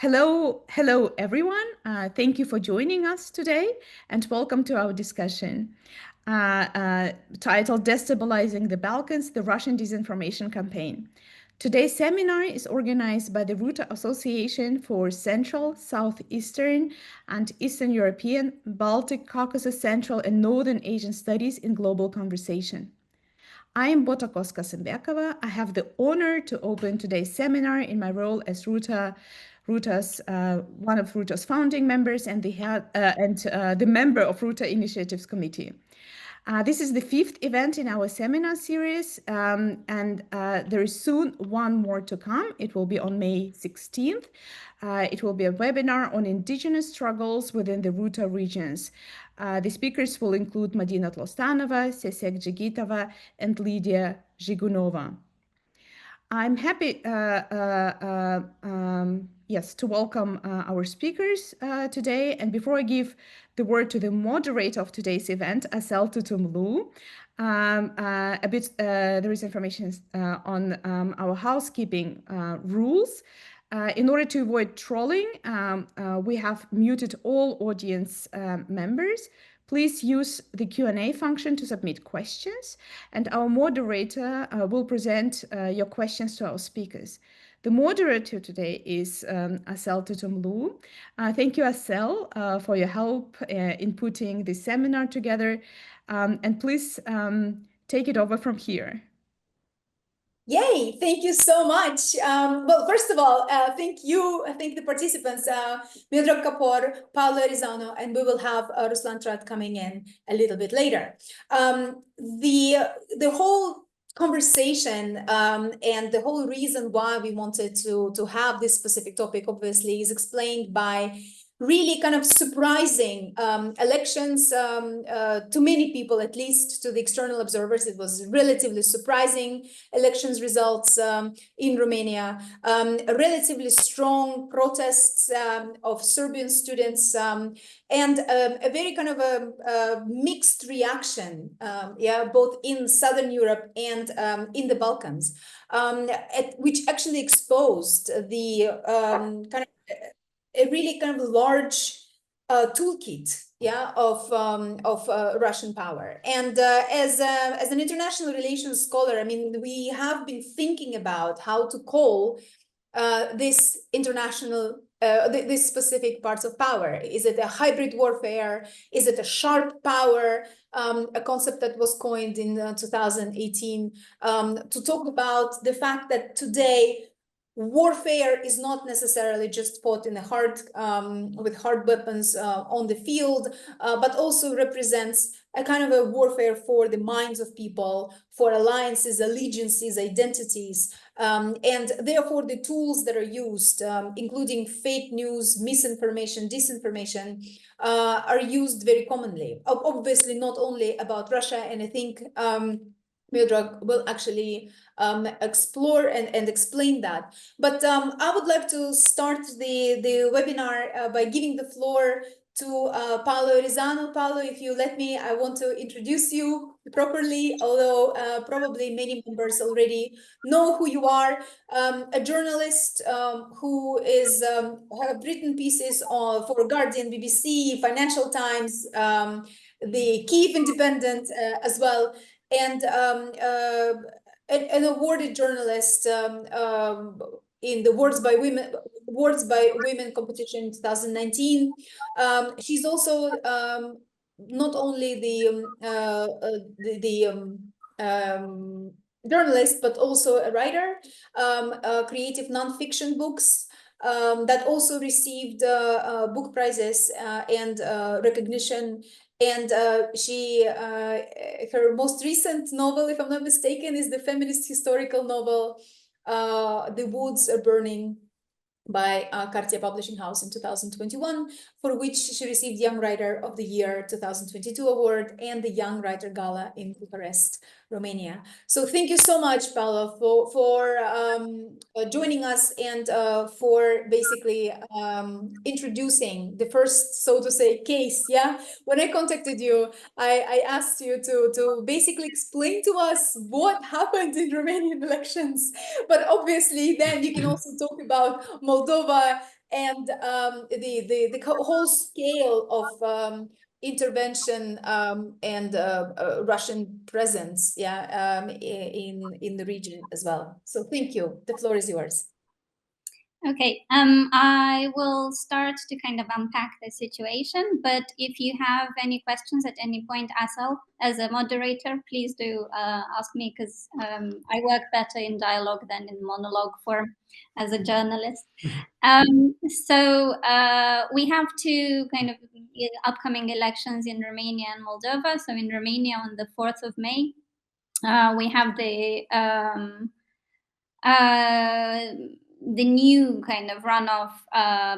Hello everyone. Thank you for joining us today and welcome to our discussion titled Destabilizing the Balkans, the Russian Disinformation Campaign. Today's seminar is organized by the Ruta Association for Central, Southeastern, and Eastern European, Baltic, Caucasus, Central, and Northern Asian Studies in Global Conversation. I am Bota Koska-Sembekova. I have the honor to open today's seminar in my role as one of Ruta's founding members and the member of Ruta Initiatives Committee. This is the fifth event in our seminar series, and there is soon one more to come. It will be on May 16th. It will be a webinar on indigenous struggles within the Ruta regions. The speakers will include Madina Tlostanova, Sesek Jigitova, and Lydia Zhigunova. I'm happy, to welcome our speakers today. And before I give the word to the moderator of today's event, Asel Tutumlu, there is information on our housekeeping rules. In order to avoid trolling, we have muted all audience members. Please use the Q&A function to submit questions, and our moderator will present your questions to our speakers. The moderator today is Asel Tutumlu. Thank you, Asel, for your help in putting this seminar together. And please take it over from here. Yay, thank you so much. Well, first of all, thank the participants, Miodrag Kapor, Paolo Arizano, and we will have Ruslan Trat coming in a little bit later. The whole conversation and the whole reason why we wanted to have this specific topic, obviously, is explained by really kind of surprising elections to many people, at least to the external observers. It was relatively surprising elections results in Romania, relatively strong protests of Serbian students, and a very kind of a mixed reaction, both in Southern Europe and in the Balkans, which actually exposed the kind of a really kind of large toolkit, of Russian power. And as an international relations scholar, I mean, we have been thinking about how to call this international, this specific parts of power. Is it a hybrid warfare? Is it a sharp power? A concept that was coined in 2018 to talk about the fact that today warfare is not necessarily just fought in with hard weapons on the field, but also represents a kind of a warfare for the minds of people, for alliances, allegiances, identities, and therefore the tools that are used, including fake news, misinformation, disinformation, are used very commonly. Obviously, not only about Russia, and I think Miodrag will actually explore and explain that. But I would like to start the webinar by giving the floor to Paolo Arizano. Paolo, if you let me, I want to introduce you properly, although probably many members already know who you are. A journalist who have written pieces for Guardian, BBC, Financial Times, the Kyiv Independent as well, and an awarded journalist in the Words by Women competition in 2019. She's also not only the journalist, but also a writer, creative nonfiction books that also received book prizes and recognition. And her most recent novel, if I'm not mistaken, is the feminist historical novel, The Woods Are Burning, by Cartia Publishing House in 2021, for which she received Young Writer of the Year 2022 award and the Young Writer Gala in Bucharest, Romania. So thank you so much, Paolo, for joining us and for basically introducing the first, so to say, case. When I contacted you, I asked you to basically explain to us what happened in Romanian elections. But obviously, then you can also talk about Moldova and the whole scale of intervention and Russian presence, in the region as well. So thank you. The floor is yours. Okay, I will start to kind of unpack the situation, but if you have any questions at any point, Asal, as a moderator, please do ask me, because I work better in dialogue than in monologue form as a journalist. So we have two kind of upcoming elections in Romania and Moldova. So in Romania on the 4th of May, we have the new kind of runoff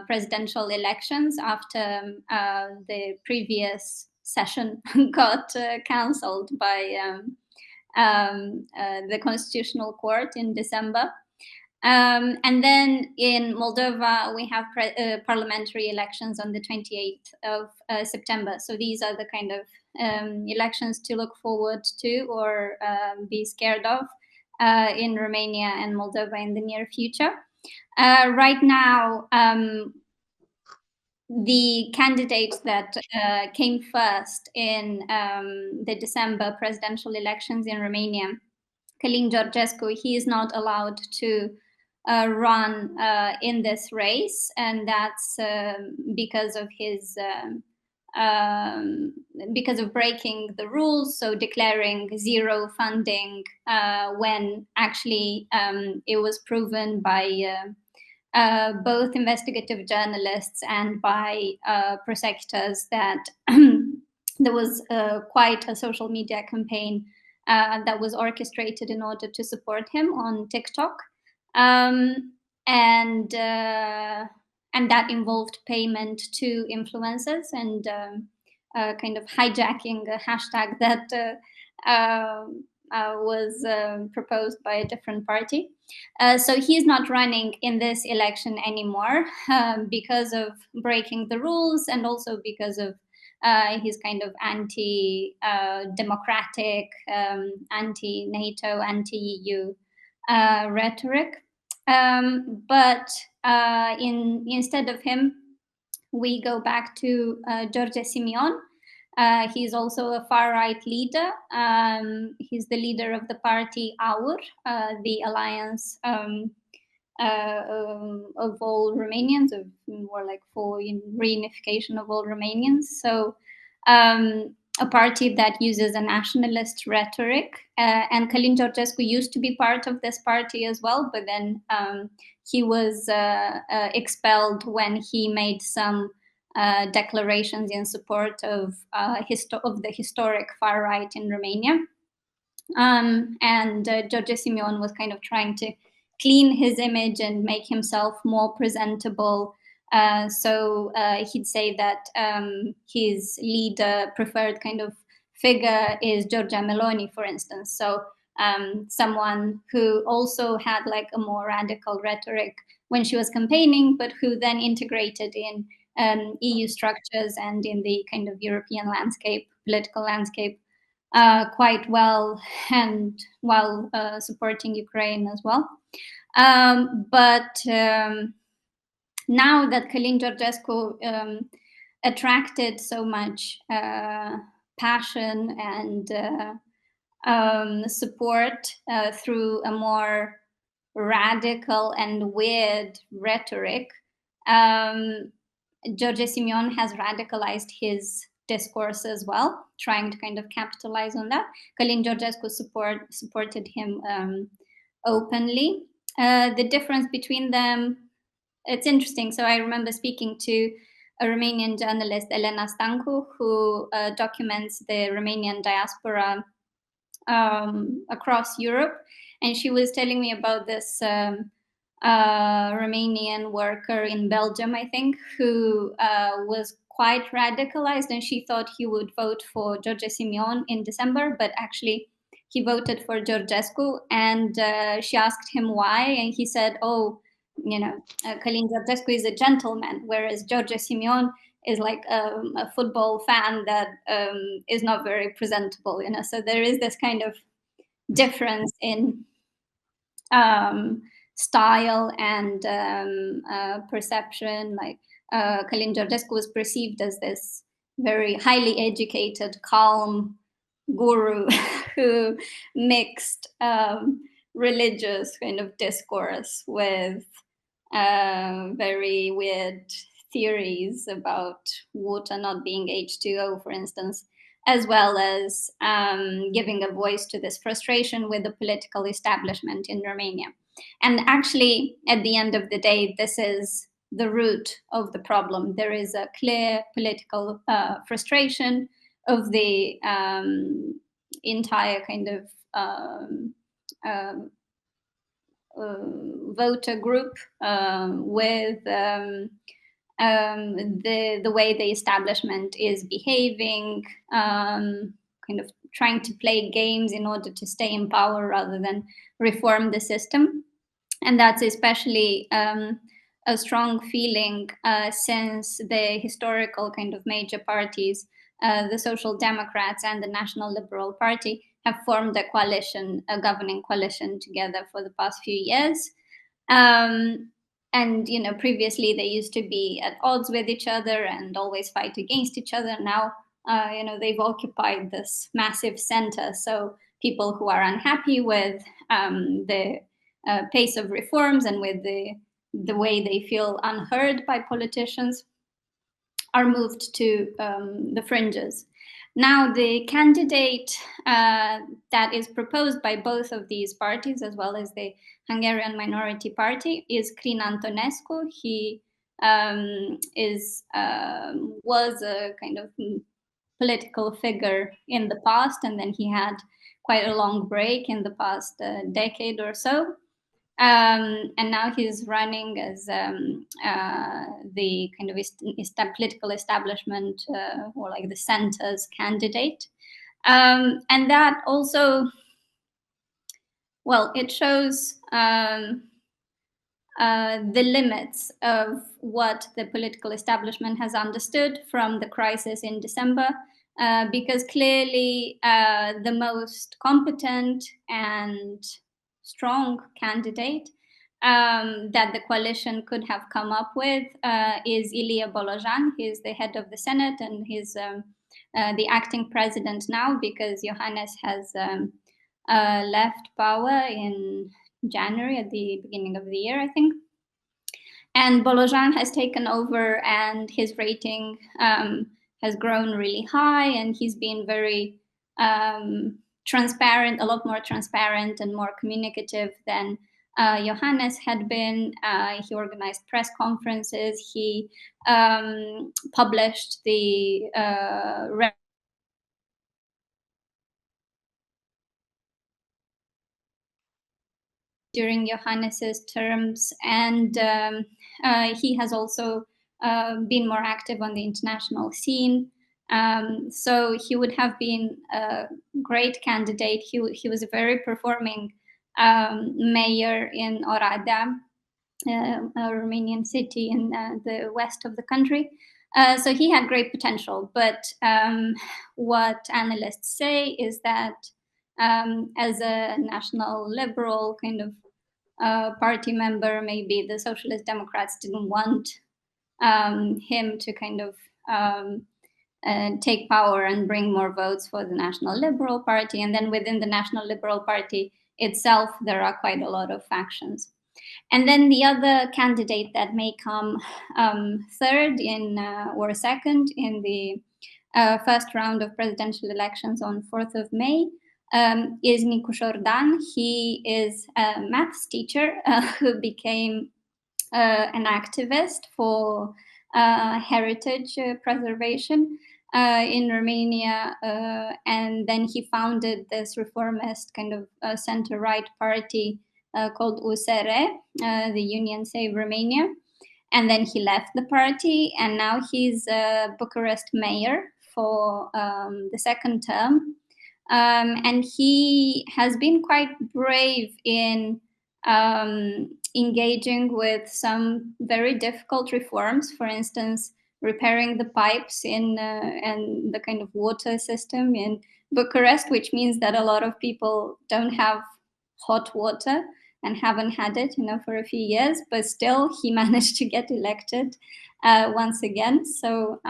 presidential elections after the previous session got cancelled by the Constitutional Court in December. And then in Moldova, we have parliamentary elections on the 28th of September. So these are the kind of elections to look forward to or be scared of in Romania and Moldova in the near future. Right now, the candidate that came first in the December presidential elections in Romania, Călin Georgescu, he is not allowed to run in this race, and that's because of his because of breaking the rules, so declaring zero funding when actually it was proven by both investigative journalists and by prosecutors that there was quite a social media campaign that was orchestrated in order to support him on TikTok. And that involved payment to influencers and kind of hijacking a hashtag that was proposed by a different party. So he's not running in this election anymore because of breaking the rules and also because of his kind of anti-democratic, anti-NATO, anti-EU rhetoric. But instead of him, we go back to George Simion. He's also a far-right leader. He's the leader of the party AUR, the Alliance of all Romanians, or more like for reunification of all Romanians. So a party that uses a nationalist rhetoric. And Călin Georgescu used to be part of this party as well, but then he was expelled when he made some declarations in support of the historic far right in Romania. And George Simion was kind of trying to clean his image and make himself more presentable. So he'd say that his leader preferred kind of figure is Giorgia Meloni, for instance. So someone who also had like a more radical rhetoric when she was campaigning, but who then integrated in EU structures and in the kind of European landscape, political landscape, quite well, and while supporting Ukraine as well. But now that Călin Georgescu attracted so much passion and support through a more radical and weird rhetoric, George Simion has radicalized his discourse as well, trying to kind of capitalize on that. Călin Georgescu supported him openly. The difference between them, it's interesting. So I remember speaking to a Romanian journalist, Elena Stancu, who documents the Romanian diaspora across Europe. And she was telling me about this Romanian worker in Belgium, I think, who was quite radicalized, and she thought he would vote for George Simion in December, but actually he voted for Georgescu. And she asked him why, and he said, oh, you know, Călin Georgescu is a gentleman, whereas George Simion is like a football fan that is not very presentable, you know. So there is this kind of difference in style and perception. Like Călin Georgescu was perceived as this very highly educated, calm guru who mixed religious kind of discourse with very weird theories about water not being H2O, for instance, as well as giving a voice to this frustration with the political establishment in Romania. And actually, at the end of the day, this is the root of the problem. There is a clear political frustration of the entire kind of voter group with the way the establishment is behaving, kind of trying to play games in order to stay in power rather than reform the system. And that's especially a strong feeling since the historical kind of major parties, the Social Democrats and the National Liberal Party, have formed a coalition, a governing coalition together for the past few years. And previously they used to be at odds with each other and always fight against each other. Now they've occupied this massive center. So people who are unhappy with the pace of reforms and with the way they feel unheard by politicians are moved to the fringes. Now, the candidate that is proposed by both of these parties, as well as the Hungarian Minority Party, is Crin Antonescu. He was a kind of political figure in the past, and then he had quite a long break in the past decade or so. And now he's running as the kind of political establishment or like the center's candidate. And that also, well, it shows the limits of what the political establishment has understood from the crisis in December, because clearly the most competent and strong candidate that the coalition could have come up with is Ilie Bolojan. He's the head of the Senate and he's the acting president now because Johannes has left power in January at the beginning of the year, I think. And Bolojan has taken over and his rating has grown really high and he's been very transparent, a lot more transparent and more communicative than Johannes had been. He organized press conferences. He published the during Johannes's terms, and he has also been more active on the international scene. So he would have been a great candidate. He was a very performing mayor in Oradea, a Romanian city in the west of the country. So he had great potential. But what analysts say is that as a national liberal kind of party member, maybe the Socialist Democrats didn't want him to kind of take power and bring more votes for the National Liberal Party. And then within the National Liberal Party itself, there are quite a lot of factions. And then the other candidate that may come third or second in the first round of presidential elections on 4th of May is Nicu Jordan. He is a maths teacher who became an activist for heritage preservation in Romania, and then he founded this reformist kind of center-right party called USR, the Union Save Romania, and then he left the party, and now he's Bucharest mayor for the second term, and he has been quite brave in engaging with some very difficult reforms, for instance, repairing the pipes and the kind of water system in Bucharest, which means that a lot of people don't have hot water and haven't had it, for a few years, but still he managed to get elected once again. So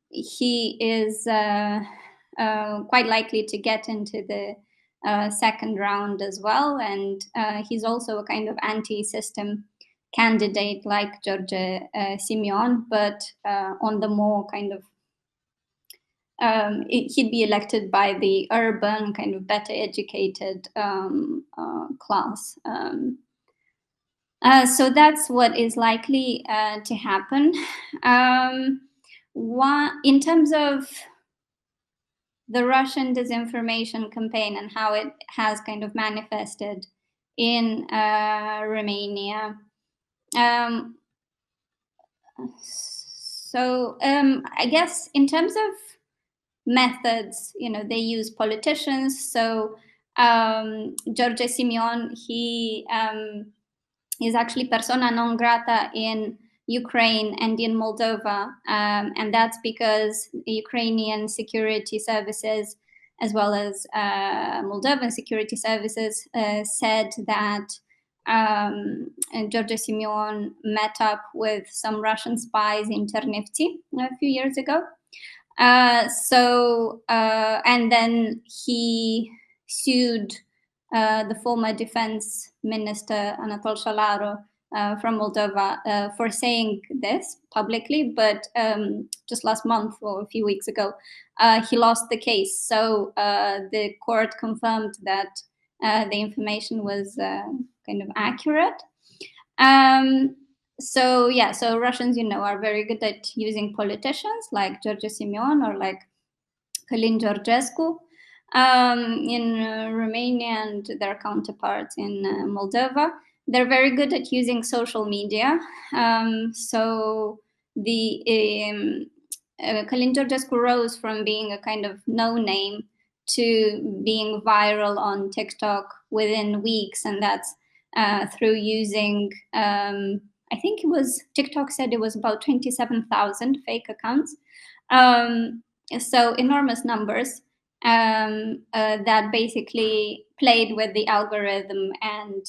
he is quite likely to get into the second round as well. And he's also a kind of anti-system candidate like George Simeon, but on the more kind of he'd be elected by the urban, kind of better educated class. So that's what is likely to happen. In terms of the Russian disinformation campaign and how it has kind of manifested in Romania. I guess in terms of methods, they use politicians. So George Simeon, he is actually persona non grata in Ukraine and in Moldova, and that's because the Ukrainian security services, as well as Moldovan security services, said that George Simeon met up with some Russian spies in Chernivtsi a few years ago. And then he sued the former defense minister Anatol Shalaro from Moldova for saying this publicly, but just last month or a few weeks ago, he lost the case. So the court confirmed that the information was kind of accurate. So Russians, are very good at using politicians like George Simeon or like Călin Georgescu in Romania and their counterparts in Moldova. They're very good at using social media. So the Călin Georgescu rose from being a kind of no-name to being viral on TikTok within weeks, and that's through using, I think TikTok said it was about 27,000 fake accounts. So enormous numbers that basically played with the algorithm and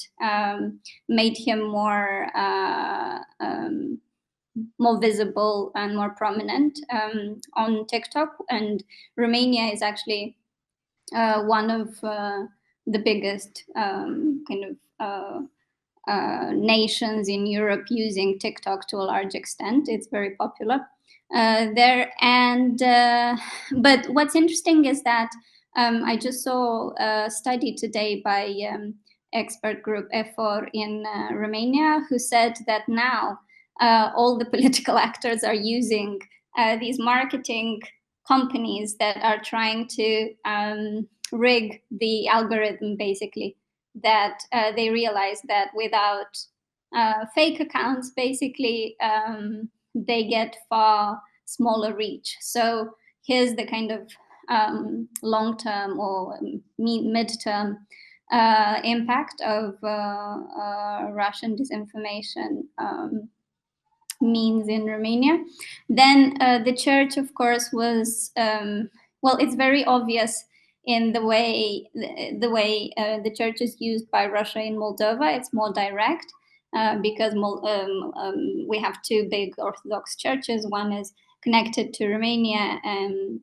made him more visible and more prominent on TikTok. And Romania is actually one of the biggest nations in Europe using TikTok to a large extent. It's very popular there. And but what's interesting is that I just saw a study today by expert group EFOR in Romania, who said that now all the political actors are using these marketing companies that are trying to rig the algorithm, basically, that they realize that without fake accounts, basically, they get far smaller reach. So here's the kind of long-term or mid-term impact of Russian disinformation means in Romania. Then the church, of course, was, it's very obvious in the way the church is used by Russia in Moldova. It's more direct because we have two big Orthodox churches. One is connected to Romania and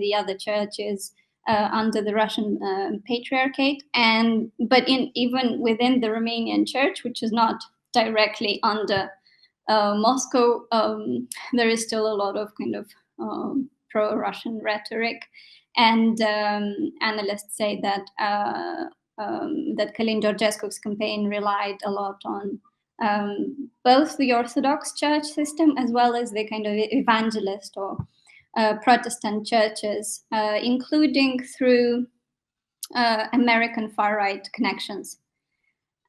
the other church is under the Russian Patriarchate. But even within the Romanian church, which is not directly under Moscow, there is still a lot of kind of pro-Russian rhetoric, and analysts say that that Călin Georgescu's campaign relied a lot on both the Orthodox church system as well as the kind of evangelist or Protestant churches, including through American far-right connections.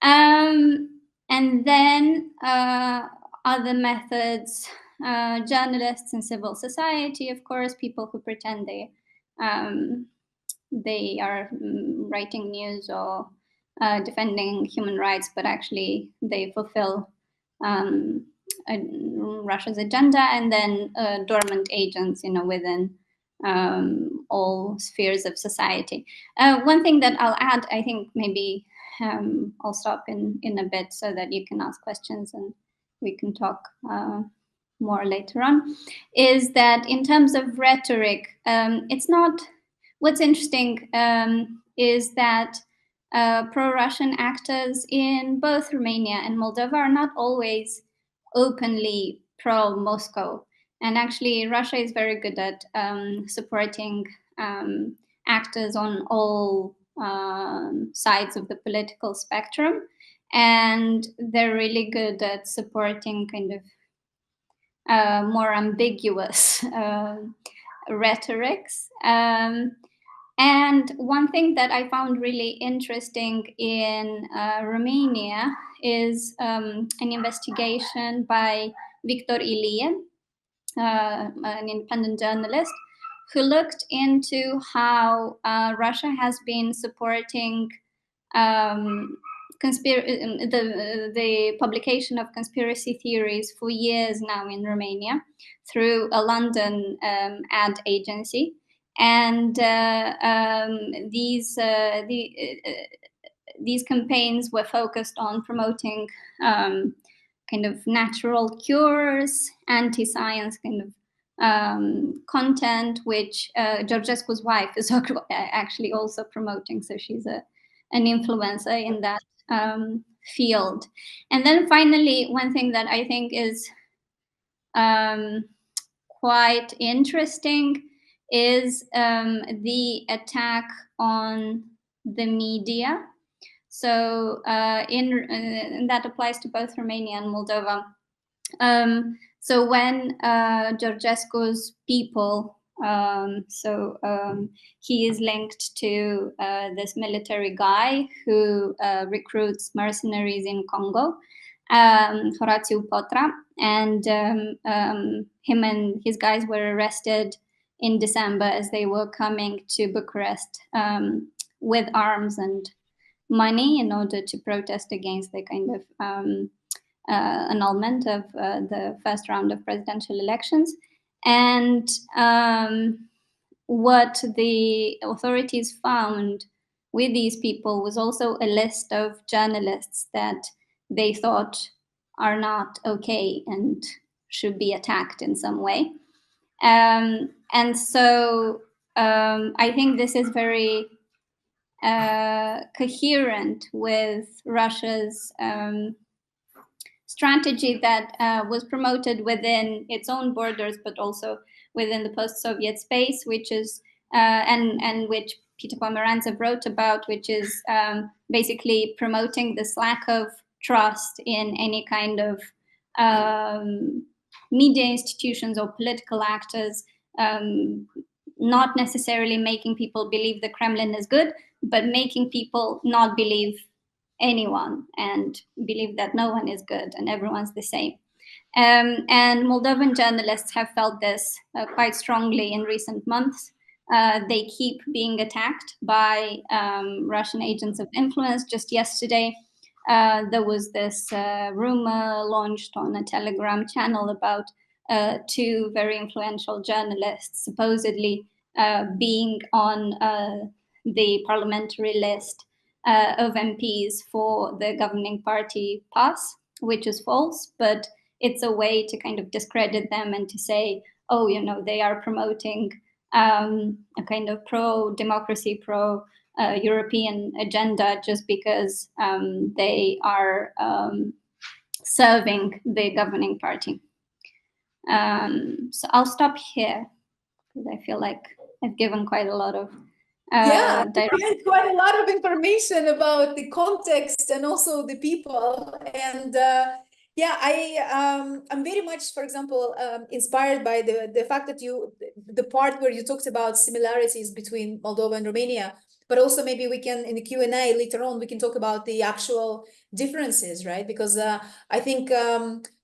And then other methods, journalists and civil society, of course, people who pretend they are writing news or defending human rights, but actually they fulfill Russia's agenda. And then dormant agents, within all spheres of society. One thing that I'll add, I think maybe I'll stop in a bit so that you can ask questions and we can talk more later on, is that in terms of rhetoric, it's not, what's interesting is that pro-Russian actors in both Romania and Moldova are not always openly pro-Moscow. And actually, Russia is very good at supporting actors on all sides of the political spectrum. And they're really good at supporting kind of more ambiguous rhetorics. And one thing that I found really interesting in Romania is an investigation by Victor Ilie, an independent journalist, who looked into how Russia has been supporting the publication of conspiracy theories for years now in Romania through a London ad agency. And these campaigns were focused on promoting kind of natural cures, anti-science kind of content, which Georgescu's wife is actually also promoting. So she's an influencer in that field. And then finally, one thing that I think is quite interesting is the attack on the media. So and that applies to both Romania and Moldova. So when Georgescu's people, he is linked to this military guy who recruits mercenaries in Congo, Horatiu Potra, and him and his guys were arrested in December as they were coming to Bucharest with arms and money in order to protest against the kind of annulment of the first round of presidential elections. And what the authorities found with these people was also a list of journalists that they thought are not okay and should be attacked in some way. And so I think this is very coherent with Russia's strategy that was promoted within its own borders, but also within the post-Soviet space, which is and which Peter Pomerantsev wrote about, which is basically promoting this lack of trust in any kind of media institutions or political actors, not necessarily making people believe the Kremlin is good, but making people not believe anyone and believe that no one is good and everyone's the same. And Moldovan journalists have felt this quite strongly in recent months. They keep being attacked by Russian agents of influence. Just yesterday, there was this rumor launched on a Telegram channel about two very influential journalists supposedly being on the parliamentary list of MPs for the governing party PAS, which is false, but it's a way to kind of discredit them and to say, oh, you know, they are promoting a kind of pro-democracy, pro-European agenda just because they are serving the governing party. So I'll stop here because I feel like I've given quite a lot of quite a lot of information about the context and also the people. And I'm very much, for example, inspired by the fact that the part where you talked about similarities between Moldova and Romania, but also maybe we can, in the Q&A later on, we can talk about the actual differences, right? Because I think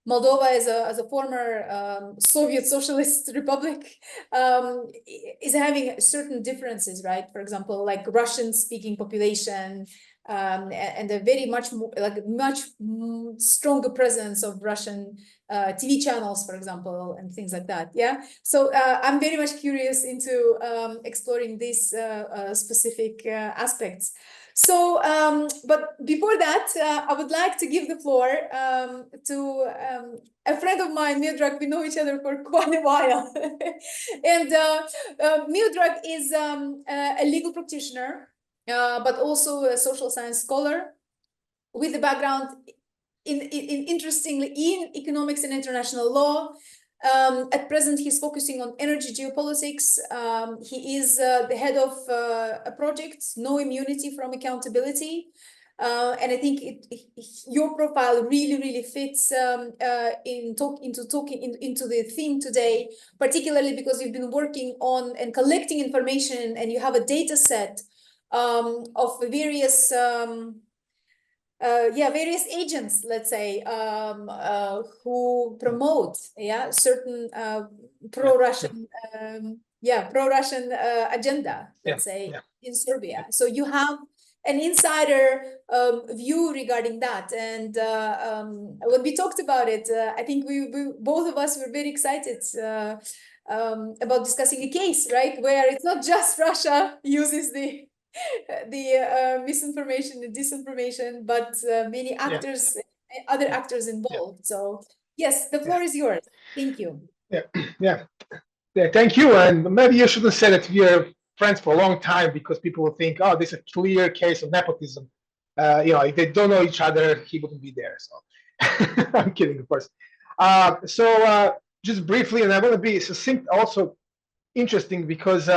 Moldova, as a former Soviet socialist republic, is having certain differences, right? For example, like Russian-speaking population, and a very much more, like much stronger presence of Russian TV channels, for example, and things like that. Yeah. So I'm very much curious into exploring these specific aspects. So, but before that, I would like to give the floor to a friend of mine, Miodrag. We know each other for quite a while. And Miodrag is a legal practitioner, but also a social science scholar with a background interestingly in economics and international law. At present, he's focusing on energy geopolitics. He is the head of a project, No Immunity from Accountability. And I think your profile really fits into the theme today, particularly because you've been working on and collecting information, and you have a data set of various various agents, let's say, who promote certain pro-Russian pro-Russian agenda, let's say, in Serbia. So you have an insider view regarding that, and when we talked about it, I think we both of us were very excited about discussing a case, right, where it's not just Russia uses the misinformation and disinformation, but many actors, other actors involved. So yes, the floor is yours. Thank you. Yeah, thank you. And maybe you shouldn't say that we are friends for a long time, because people will think, oh, this is a clear case of nepotism. If they don't know each other, he wouldn't be there. So I'm kidding, of course. Just briefly, and I want to be succinct, also interesting, because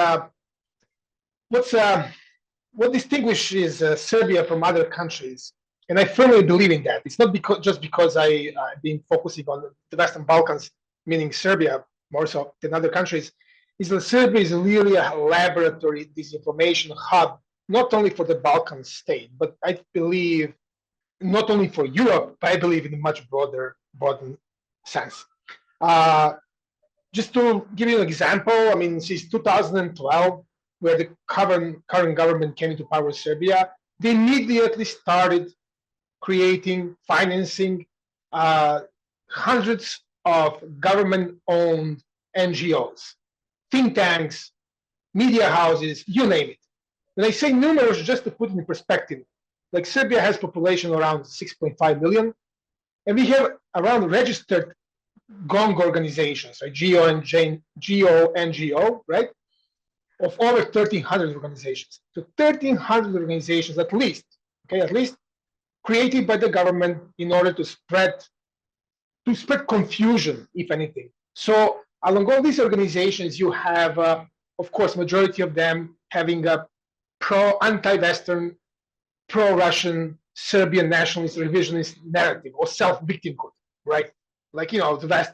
what distinguishes Serbia from other countries, and I firmly believe in that. It's not just because I've been focusing on the Western Balkans, meaning Serbia more so than other countries, is that Serbia is really a laboratory disinformation hub, not only for the Balkan state, but I believe not only for Europe, but I believe in a much broader sense. Just to give you an example, I mean, since 2012, where the current government came into power in Serbia, they immediately started creating, financing hundreds of government-owned NGOs, think tanks, media houses, you name it. When I say numbers, just to put it in perspective, like Serbia has population around 6.5 million, and we have around registered GONG organizations, right? GONGO, right? Of over 1,300 organizations. So 1,300 organizations at least, created by the government in order to spread confusion, if anything. So along all these organizations, you have, of course, majority of them having a anti-Western, pro-Russian, Serbian nationalist, revisionist narrative or self-victimhood, right? Like, the West,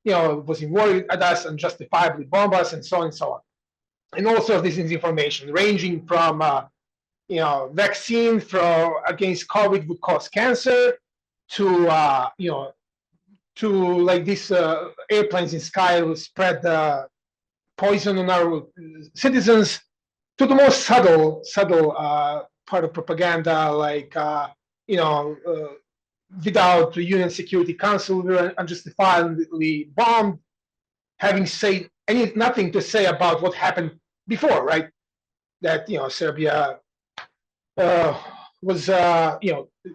was worried at us and justifiably bomb us and so on and so on. And also this information ranging from, vaccine against COVID would cause cancer to, to like these airplanes in sky will spread poison on our citizens, to the more subtle part of propaganda, like, without the UN Security Council, we were unjustifiably bombed, having said nothing to say about what happened before, right? That Serbia was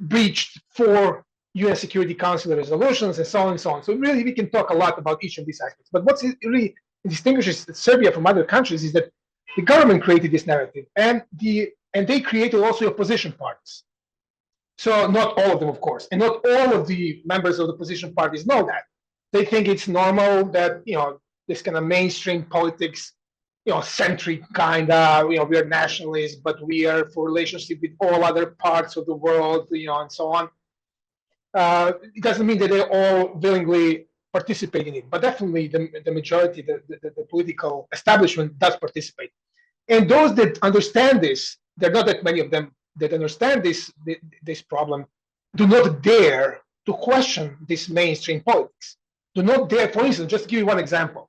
breached 4 UN Security Council resolutions and so on and so on. So really, we can talk a lot about each of these aspects. But what really distinguishes Serbia from other countries is that the government created this narrative, and they created also opposition parties. So not all of them, of course, and not all of the members of the opposition parties know that. They think it's normal that this kind of mainstream politics, centric kind of, we are nationalists, but we are for relationship with all other parts of the world, and so on. It doesn't mean that they all willingly participate in it, but definitely the majority, the political establishment does participate. And those that understand this, there are not that many of them that understand this problem, do not dare to question this mainstream politics. Do not dare, for instance, just to give you one example.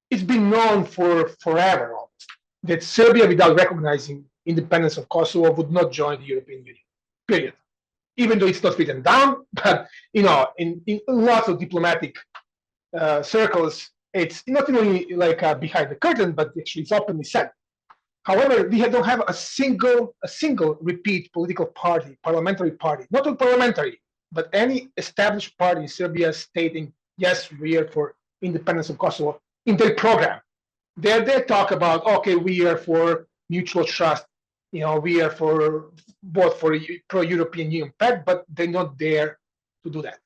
It's been known for forever almost that Serbia, without recognizing independence of Kosovo, would not join the European Union. period. Even though it's not written down, but in lots of diplomatic circles, it's not only like behind the curtain, but actually it's openly said. However, we don't have a single repeat political party, parliamentary party, not only parliamentary, but any established party in Serbia stating, yes, we are for independence of Kosovo in their program. They talk about, okay, we are for mutual trust, we are for both for pro-European Union pact, but they're not there to do that.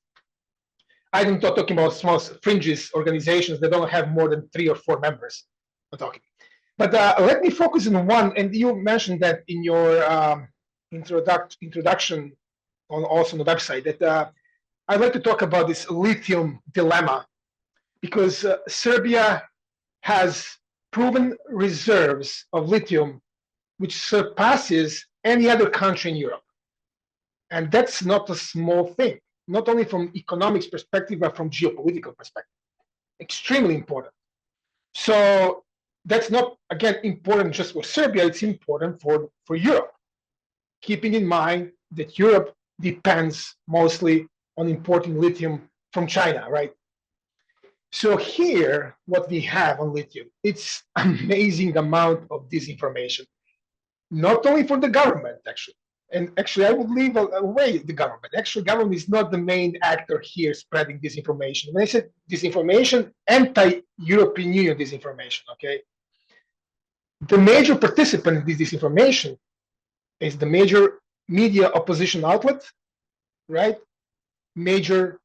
I'm not talking about small fringes organizations that don't have more than 3 or 4 members. I'm talking. But let me focus on one, and you mentioned that in your introduction also on the website, that I'd like to talk about this lithium dilemma, because Serbia has proven reserves of lithium which surpasses any other country in Europe. And that's not a small thing, not only from economics perspective, but from geopolitical perspective. Extremely important. So that's not, again, important just for Serbia, it's important for Europe. Keeping in mind that Europe depends mostly on importing lithium from China, right? So here, what we have on lithium, it's amazing amount of disinformation, not only for the government, actually. And actually, I would leave away the government. Actually, government is not the main actor here spreading disinformation. When I said disinformation, anti-European Union disinformation, okay? The major participant in this disinformation is the major media opposition outlet, right? Major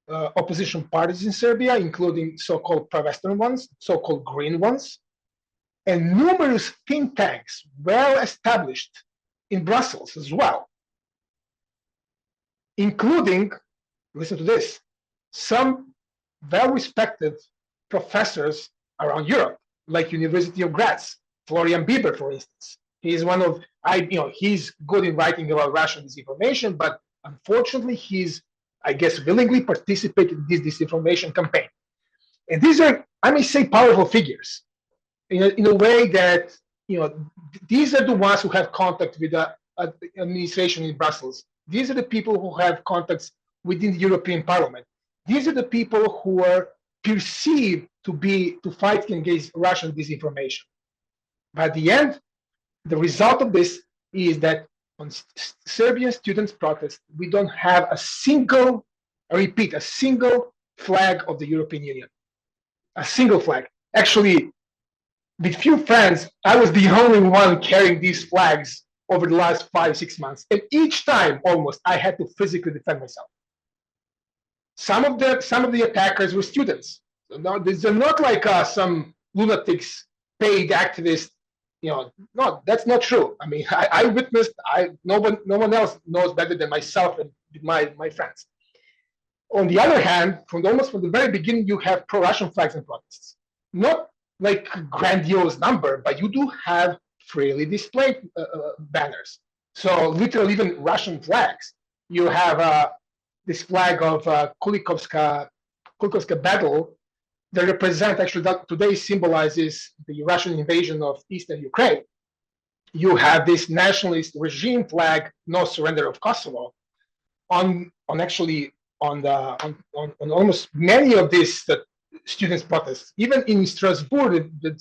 opposition parties in Serbia, including so-called pro-Western ones, so-called green ones, and numerous think tanks, well established in Brussels as well, including, listen to this, some well-respected professors around Europe, like University of Graz, Florian Bieber, for instance. He's one of, he's good in writing about Russian disinformation, but unfortunately, he's, I guess, willingly participated in this disinformation campaign. And these are, I may say, powerful figures in a way that, these are the ones who have contact with the administration in Brussels. These are the people who have contacts within the European Parliament. These are the people who are perceived to fight against Russian disinformation. By the end, the result of this is that on Serbian students' protest, we don't have a single, I repeat, a single flag of the European Union. A single flag. Actually, with few friends, I was the only one carrying these flags over the last 5-6 months. And each time, almost, I had to physically defend myself. Some of the attackers were students. So no, these are not like some lunatics, paid activists. No, that's not true. I mean, I witnessed. No one else knows better than myself and my friends. On the other hand, from the very beginning, you have pro-Russian flags and protests. Not like grandiose number, but you do have freely displayed banners. So literally, even Russian flags. You have this flag of Kulikovska battle that represent, actually, that today symbolizes the Russian invasion of eastern Ukraine. You have this nationalist regime flag, no surrender of Kosovo, on almost many of these students' protests. Even in Strasbourg, the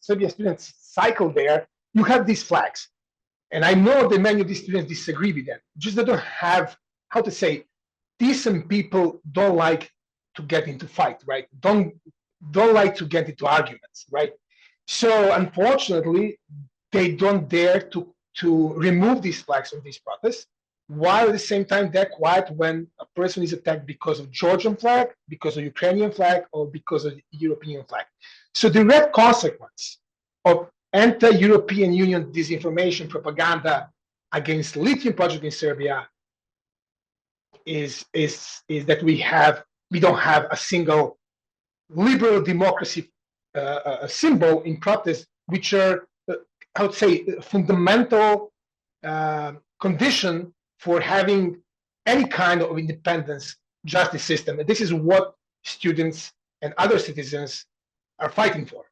Serbian students cycle there, you have these flags. And I know that many of these students disagree with them. Just they don't have, how to say, decent people don't like to get into fight, right? Don't like to get into arguments, right? So unfortunately, they don't dare to remove these flags from these protests, while at the same time they're quiet when a person is attacked because of Georgian flag, because of Ukrainian flag, or because of European flag. So the direct consequence of anti-European Union disinformation propaganda against lithium project in Serbia is that we don't have a single liberal democracy symbol in protest, which are, I would say, fundamental condition for having any kind of independence justice system. And this is what students and other citizens are fighting for.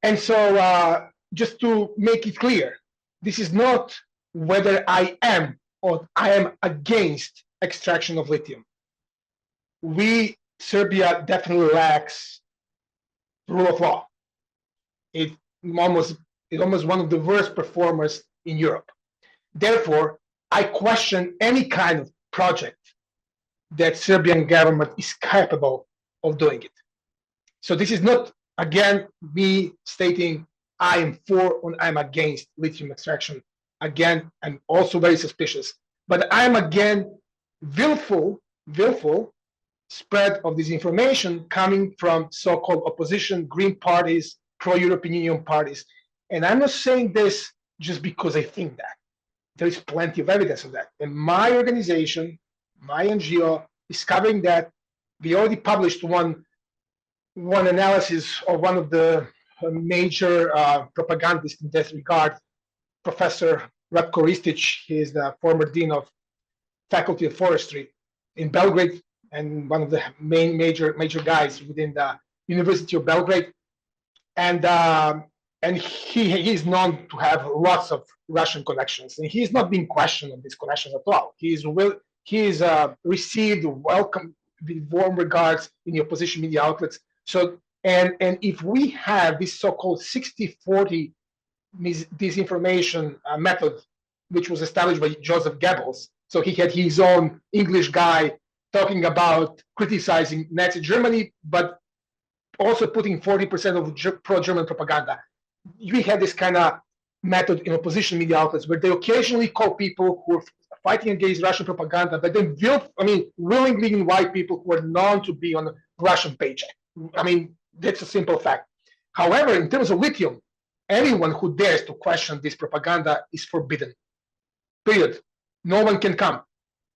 And so just to make it clear, this is not whether I am or I am against extraction of lithium. Serbia definitely lacks rule of law. It's almost one of the worst performers in Europe. Therefore, I question any kind of project that Serbian government is capable of doing it. So this is not, again, me stating I am for or I'm against lithium extraction. Again, I'm also very suspicious, but I'm again willful spread of disinformation coming from so-called opposition, green parties, pro-European Union parties. And I'm not saying this just because I think that. There is plenty of evidence of that. And my organization, my NGO, is covering that. We already published one analysis of one of the major propagandists in that regard, Professor Ratko Ristic. He is the former dean of Faculty of Forestry in Belgrade and one of the main major guys within the University of Belgrade. And he is known to have lots of Russian connections, and he is not being questioned on these connections at all. He is received welcome with warm regards in the opposition media outlets. So and if we have this so-called 60-40 disinformation method, which was established by Joseph Goebbels, so he had his own English guy talking about criticizing Nazi Germany, but also putting 40% of pro-German propaganda. We had this kind of method in opposition media outlets where they occasionally call people who are fighting against Russian propaganda, but then willingly invite people who are known to be on a Russian paycheck. I mean, that's a simple fact. However, in terms of lithium, anyone who dares to question this propaganda is forbidden. Period. No one can come.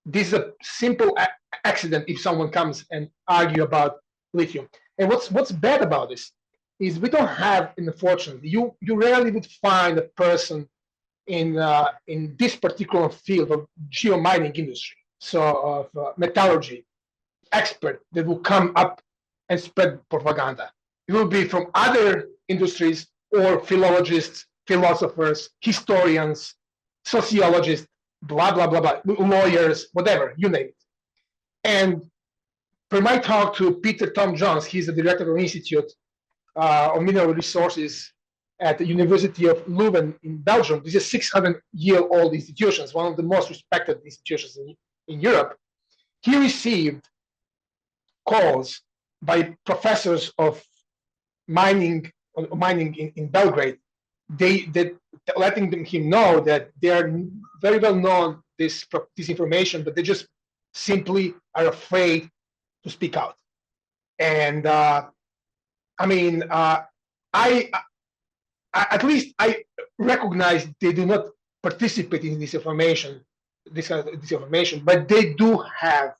This is a simple accident if someone comes and argue about lithium. And what's bad about this is we don't have, unfortunately, you rarely would find a person in this particular field of geomining industry, so of metallurgy, expert that will come up and spread propaganda. It will be from other industries or philologists, philosophers, historians, sociologists, blah, blah, blah, blah, lawyers, whatever, you name it. And for my talk to Peter Tom Jones, he's the director of the Institute of Mineral Resources at the University of Leuven in Belgium. This is a 600-year-old institution, one of the most respected institutions in Europe. He received calls by professors of mining in Belgrade. They letting him know that they are very well known this information, but they just simply are afraid to speak out. And at least I recognize they do not participate in this information, but they do have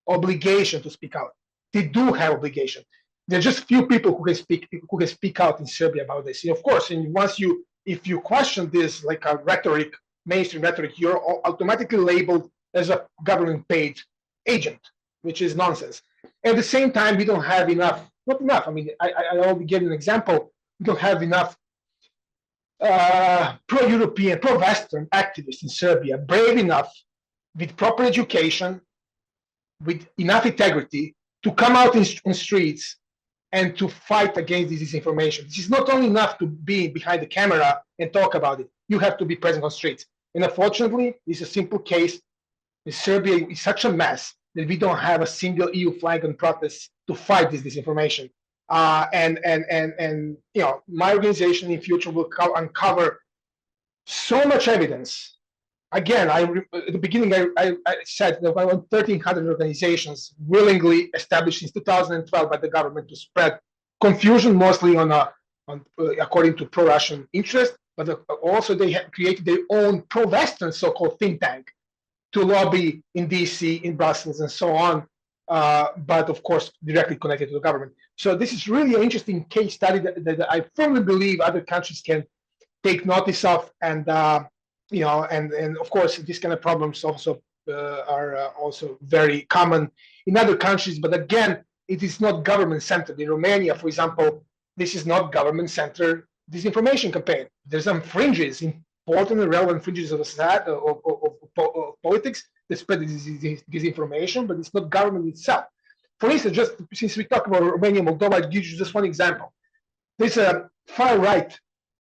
obligation to speak out. They do have obligation. There are just few people who can speak out in Serbia about this. And of course, and if you question this like a rhetoric, mainstream rhetoric, you're automatically labeled as a government-paid agent, which is nonsense. At the same time, we don't have enough. Not enough. I mean, I'll give an example. We don't have enough pro-European, pro-Western activists in Serbia, brave enough, with proper education, with enough integrity, to come out in streets and to fight against this disinformation. This is not only enough to be behind the camera and talk about it. You have to be present on streets. And unfortunately, it's a simple case. Serbia is such a mess that we don't have a single EU flag on protest to fight this disinformation. And you know, my organization in future will uncover so much evidence. Again, at the beginning, I said that around 1,300 organizations willingly established since 2012 by the government to spread confusion, mostly according to pro-Russian interest, but also they have created their own pro-Western so-called think tank to lobby in DC, in Brussels, and so on, but of course directly connected to the government. So this is really an interesting case study that I firmly believe other countries can take notice of, and you know, and of course these kind of problems also are also very common in other countries. But again, it is not government-centered. In Romania, for example, this is not government-centered disinformation campaign. There's some fringes in important and relevant fringes of society, of politics that spread disinformation, but it's not government itself. For instance, just since we talk about Romania, Moldova, I'll give you just one example. There's a far-right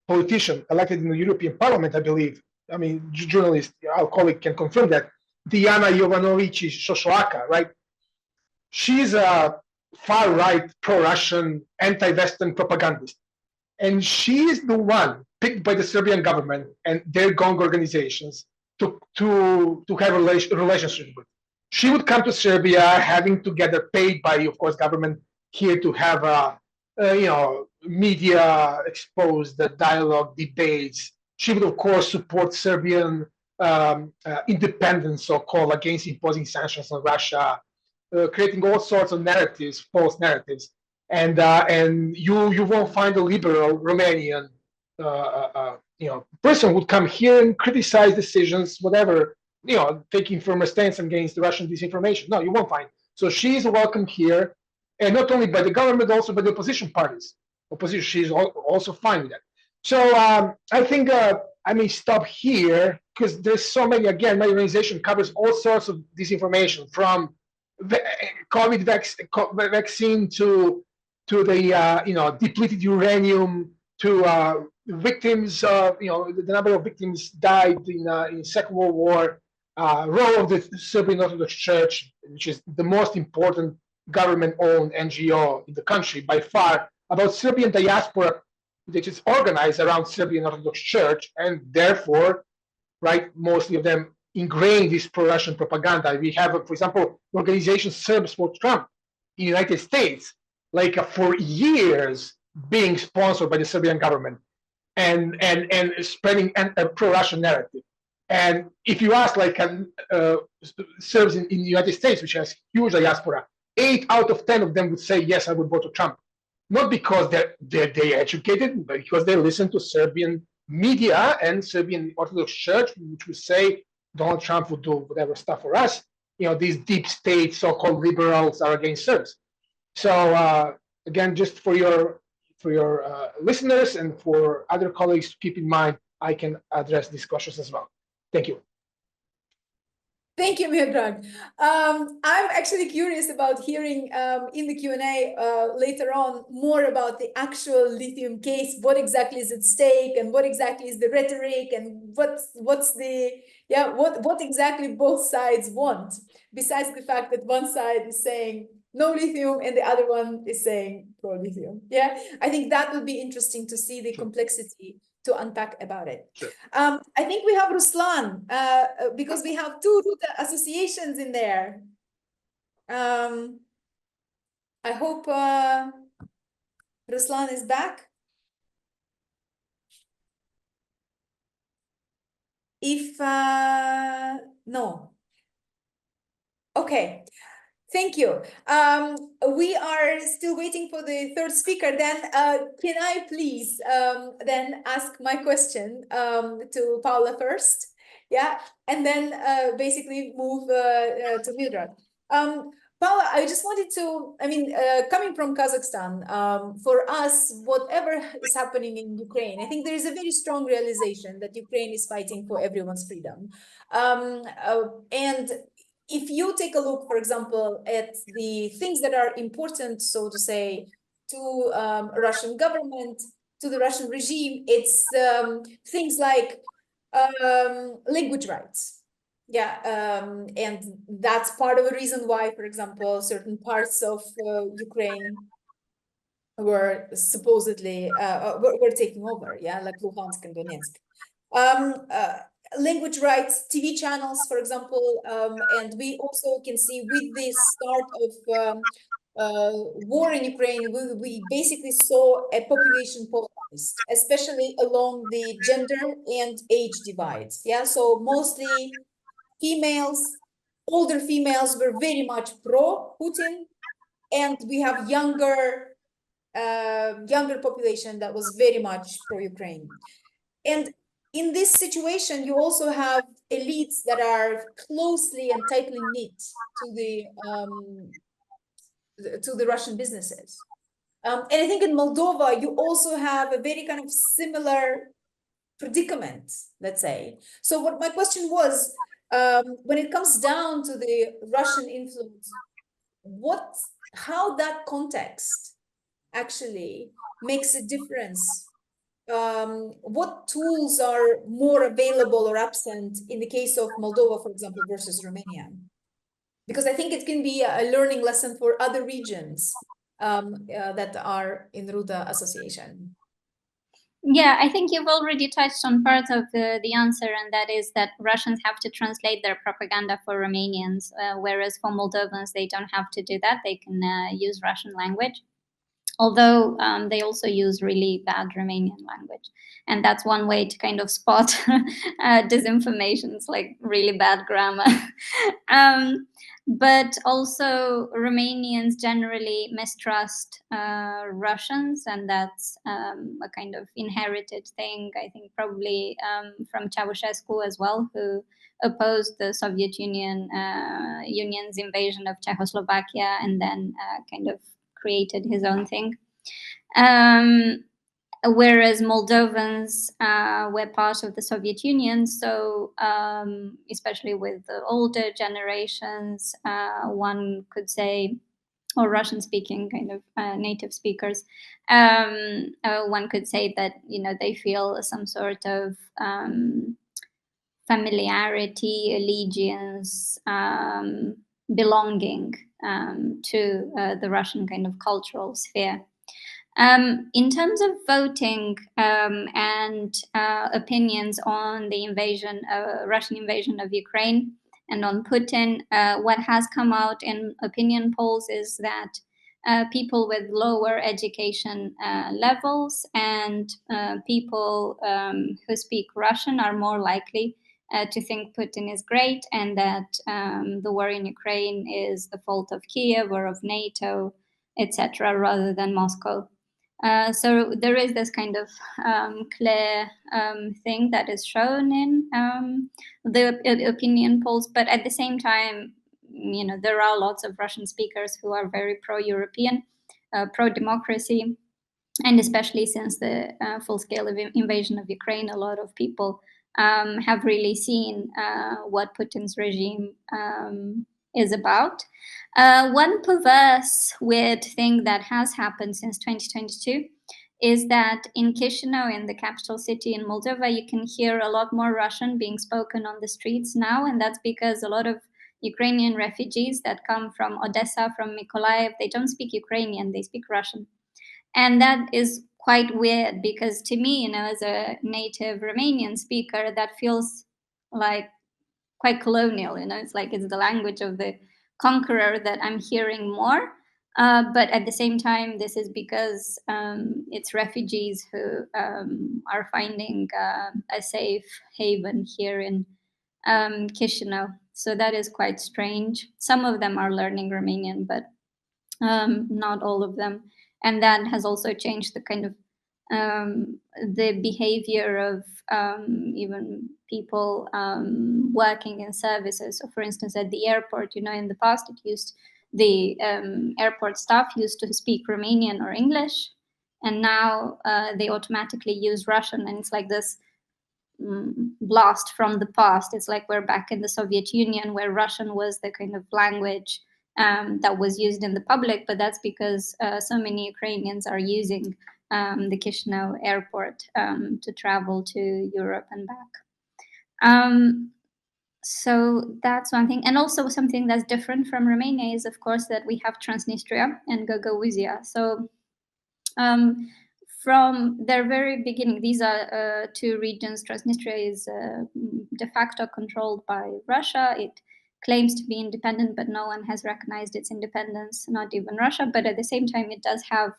politician elected in the European Parliament, I believe. I mean, journalist, our colleague can confirm that. Diana Jovanovic Shoshoaka, right? She's a far-right, pro-Russian, anti-Western propagandist. And she is the one picked by the Serbian government and their gang organizations to have a relationship with. She would come to Serbia, having to get paid by, of course, government here to have media expose the dialogue, debates. She would, of course, support Serbian independence, so-called, against imposing sanctions on Russia, creating all sorts of narratives, false narratives. And you won't find a liberal Romanian person would come here and criticize decisions, whatever, taking firm a stance against the Russian disinformation. No, you won't find. So she is welcome here, and not only by the government, also by the opposition parties. Opposition, she's also fine with that. So I think I may stop here because there's so many. Again, my organization covers all sorts of disinformation, from COVID vaccine to the depleted uranium, to victims. The number of victims died in Second World War. Role of the Serbian Orthodox Church, which is the most important government-owned NGO in the country by far, about Serbian diaspora, which is organized around Serbian Orthodox Church, and therefore, right, mostly of them ingrained this pro-Russian propaganda. We have, for example, organization Serbs for Trump in the United States, for years being sponsored by the Serbian government and spreading a pro-Russian narrative. And if you ask Serbs in the United States, which has huge diaspora, 8 out of 10 of them would say, yes, I would vote for Trump. Not because they're educated, but because they listen to Serbian media and Serbian Orthodox Church, which would say Donald Trump would do whatever stuff for us. These deep state so-called liberals are against Serbs. So again, just for your listeners and for other colleagues to keep in mind, I can address these questions as well. Thank you. Thank you, Miodrag. I'm actually curious about hearing in the Q&A later on more about the actual lithium case. What exactly is at stake, and what exactly is the rhetoric, and what exactly both sides want, besides the fact that one side is saying no lithium and the other one is saying pro lithium. Yeah, I think that would be interesting to see the complexity to unpack about it. Sure. I think we have Ruslan, because we have 2 root associations in there. I hope Ruslan is back. If no. Okay. Thank you. We are still waiting for the third speaker. Then can I please then ask my question to Paula first? Yeah, and then basically move to Miodrag. Paula, I just wanted to, coming from Kazakhstan, for us, whatever is happening in Ukraine, I think there is a very strong realization that Ukraine is fighting for everyone's freedom. And if you take a look, for example, at the things that are important, so to say, to Russian government, to the Russian regime, it's things like language rights. Yeah, and that's part of the reason why, for example, certain parts of Ukraine were supposedly were taking over, yeah, like Luhansk and Donetsk. Language rights, TV channels, for example, and we also can see with the start of war in Ukraine, we basically saw a population polarized, especially along the gender and age divides. Yeah, so mostly females, older females were very much pro-Putin, and we have younger population that was very much pro-Ukraine. And in this situation, you also have elites that are closely and tightly knit to the Russian businesses. And I think in Moldova, you also have a very kind of similar predicament, let's say. So what my question was, when it comes down to the Russian influence, how that context actually makes a difference? What tools are more available or absent in the case of Moldova, for example, versus Romania? Because I think it can be a learning lesson for other regions that are in Ruda association. Yeah, I think you've already touched on part of the answer, and that is that Russians have to translate their propaganda for Romanians, whereas for Moldovans, they don't have to do that. They can use Russian language, although they also use really bad Romanian language. And that's one way to kind of spot disinformation. It's like really bad grammar. But also Romanians generally mistrust Russians, and that's a kind of inherited thing, I think probably from Ceausescu as well, who opposed the Soviet Union's invasion of Czechoslovakia and then kind of created his own thing. Whereas Moldovans were part of the Soviet Union, so especially with the older generations, one could say, or Russian-speaking kind of native speakers, one could say that they feel some sort of familiarity, allegiance, belonging to the Russian kind of cultural sphere. In terms of voting and opinions on the Russian invasion of Ukraine and on Putin, what has come out in opinion polls is that people with lower education levels and people who speak Russian are more likely to think Putin is great, and that the war in Ukraine is the fault of Kiev or of NATO, etc., rather than Moscow. So there is this kind of clear thing that is shown in the opinion polls, but at the same time, there are lots of Russian speakers who are very pro-European, pro-democracy, and especially since the full-scale invasion of Ukraine, a lot of people have really seen what Putin's regime is about. One perverse, weird thing that has happened since 2022 is that in Chisinau, in the capital city in Moldova, you can hear a lot more Russian being spoken on the streets now, and that's because a lot of Ukrainian refugees that come from Odessa, from Mykolaiv, they don't speak Ukrainian, they speak Russian. And that is quite weird because to me, as a native Romanian speaker, that feels like quite colonial, it's like it's the language of the conqueror that I'm hearing more. But at the same time, this is because it's refugees who are finding a safe haven here in Chisinau. So that is quite strange. Some of them are learning Romanian, but not all of them. And that has also changed the kind of the behavior of even people working in services. So for instance, at the airport, in the past the airport staff used to speak Romanian or English, and now they automatically use Russian, and it's like this blast from the past. It's like we're back in the Soviet Union where Russian was the kind of language that was used in the public, but that's because so many Ukrainians are using the Chisinau airport to travel to Europe and back. So that's one thing. And also something that's different from Romania is, of course, that we have Transnistria and Gagauzia. So from their very beginning, these are two regions. Transnistria is de facto controlled by Russia. It claims to be independent, but no one has recognized its independence, not even Russia. But at the same time, it does have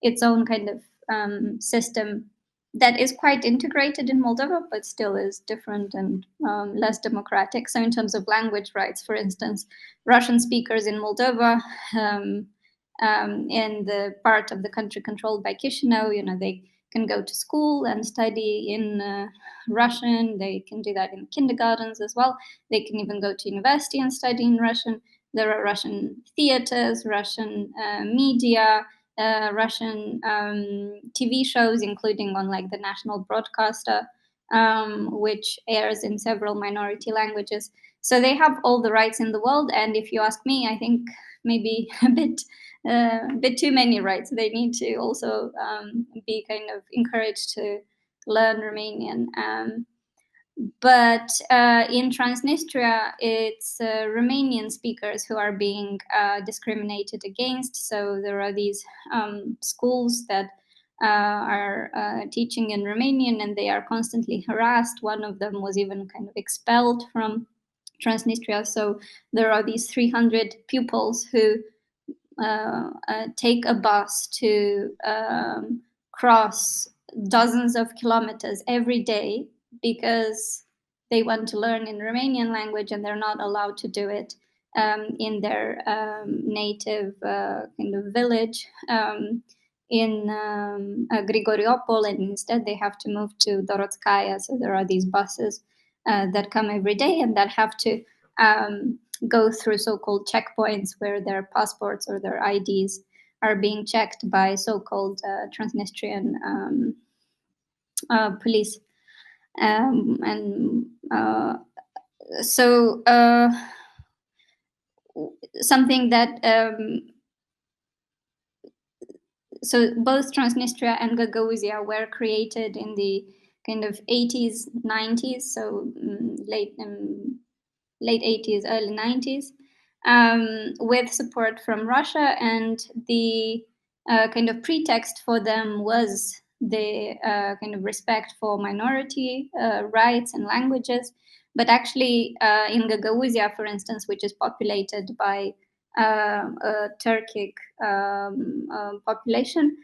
its own kind of system that is quite integrated in Moldova, but still is different and less democratic. So in terms of language rights, for instance, Russian speakers in Moldova, in the part of the country controlled by Chisinau, they can go to school and study in Russian. They can do that in kindergartens as well. They can even go to university and study in Russian. There are Russian theaters, Russian media, Russian TV shows, including on like the national broadcaster which airs in several minority languages. So they have all the rights in the world, and if you ask me, I think maybe a bit too many rights. They need to also be kind of encouraged to learn Romanian. But in Transnistria, it's Romanian speakers who are being discriminated against. So there are these schools that are teaching in Romanian, and they are constantly harassed. One of them was even kind of expelled from Transnistria. So there are these 300 pupils who take a bus to cross dozens of kilometers every day because they want to learn in Romanian language, and they're not allowed to do it in their native kind of village in Grigoriopol, and instead they have to move to Dorotskaya. So there are these buses that come every day and that have to go through so-called checkpoints where their passports or their IDs are being checked by so-called Transnistrian police. So something that so both Transnistria and Gagauzia were created in the kind of 80s, 90s, so late 80s, early 90s, with support from Russia, and the kind of pretext for them was the kind of respect for minority rights and languages. But actually, in Gagauzia, for instance, which is populated by a Turkic population,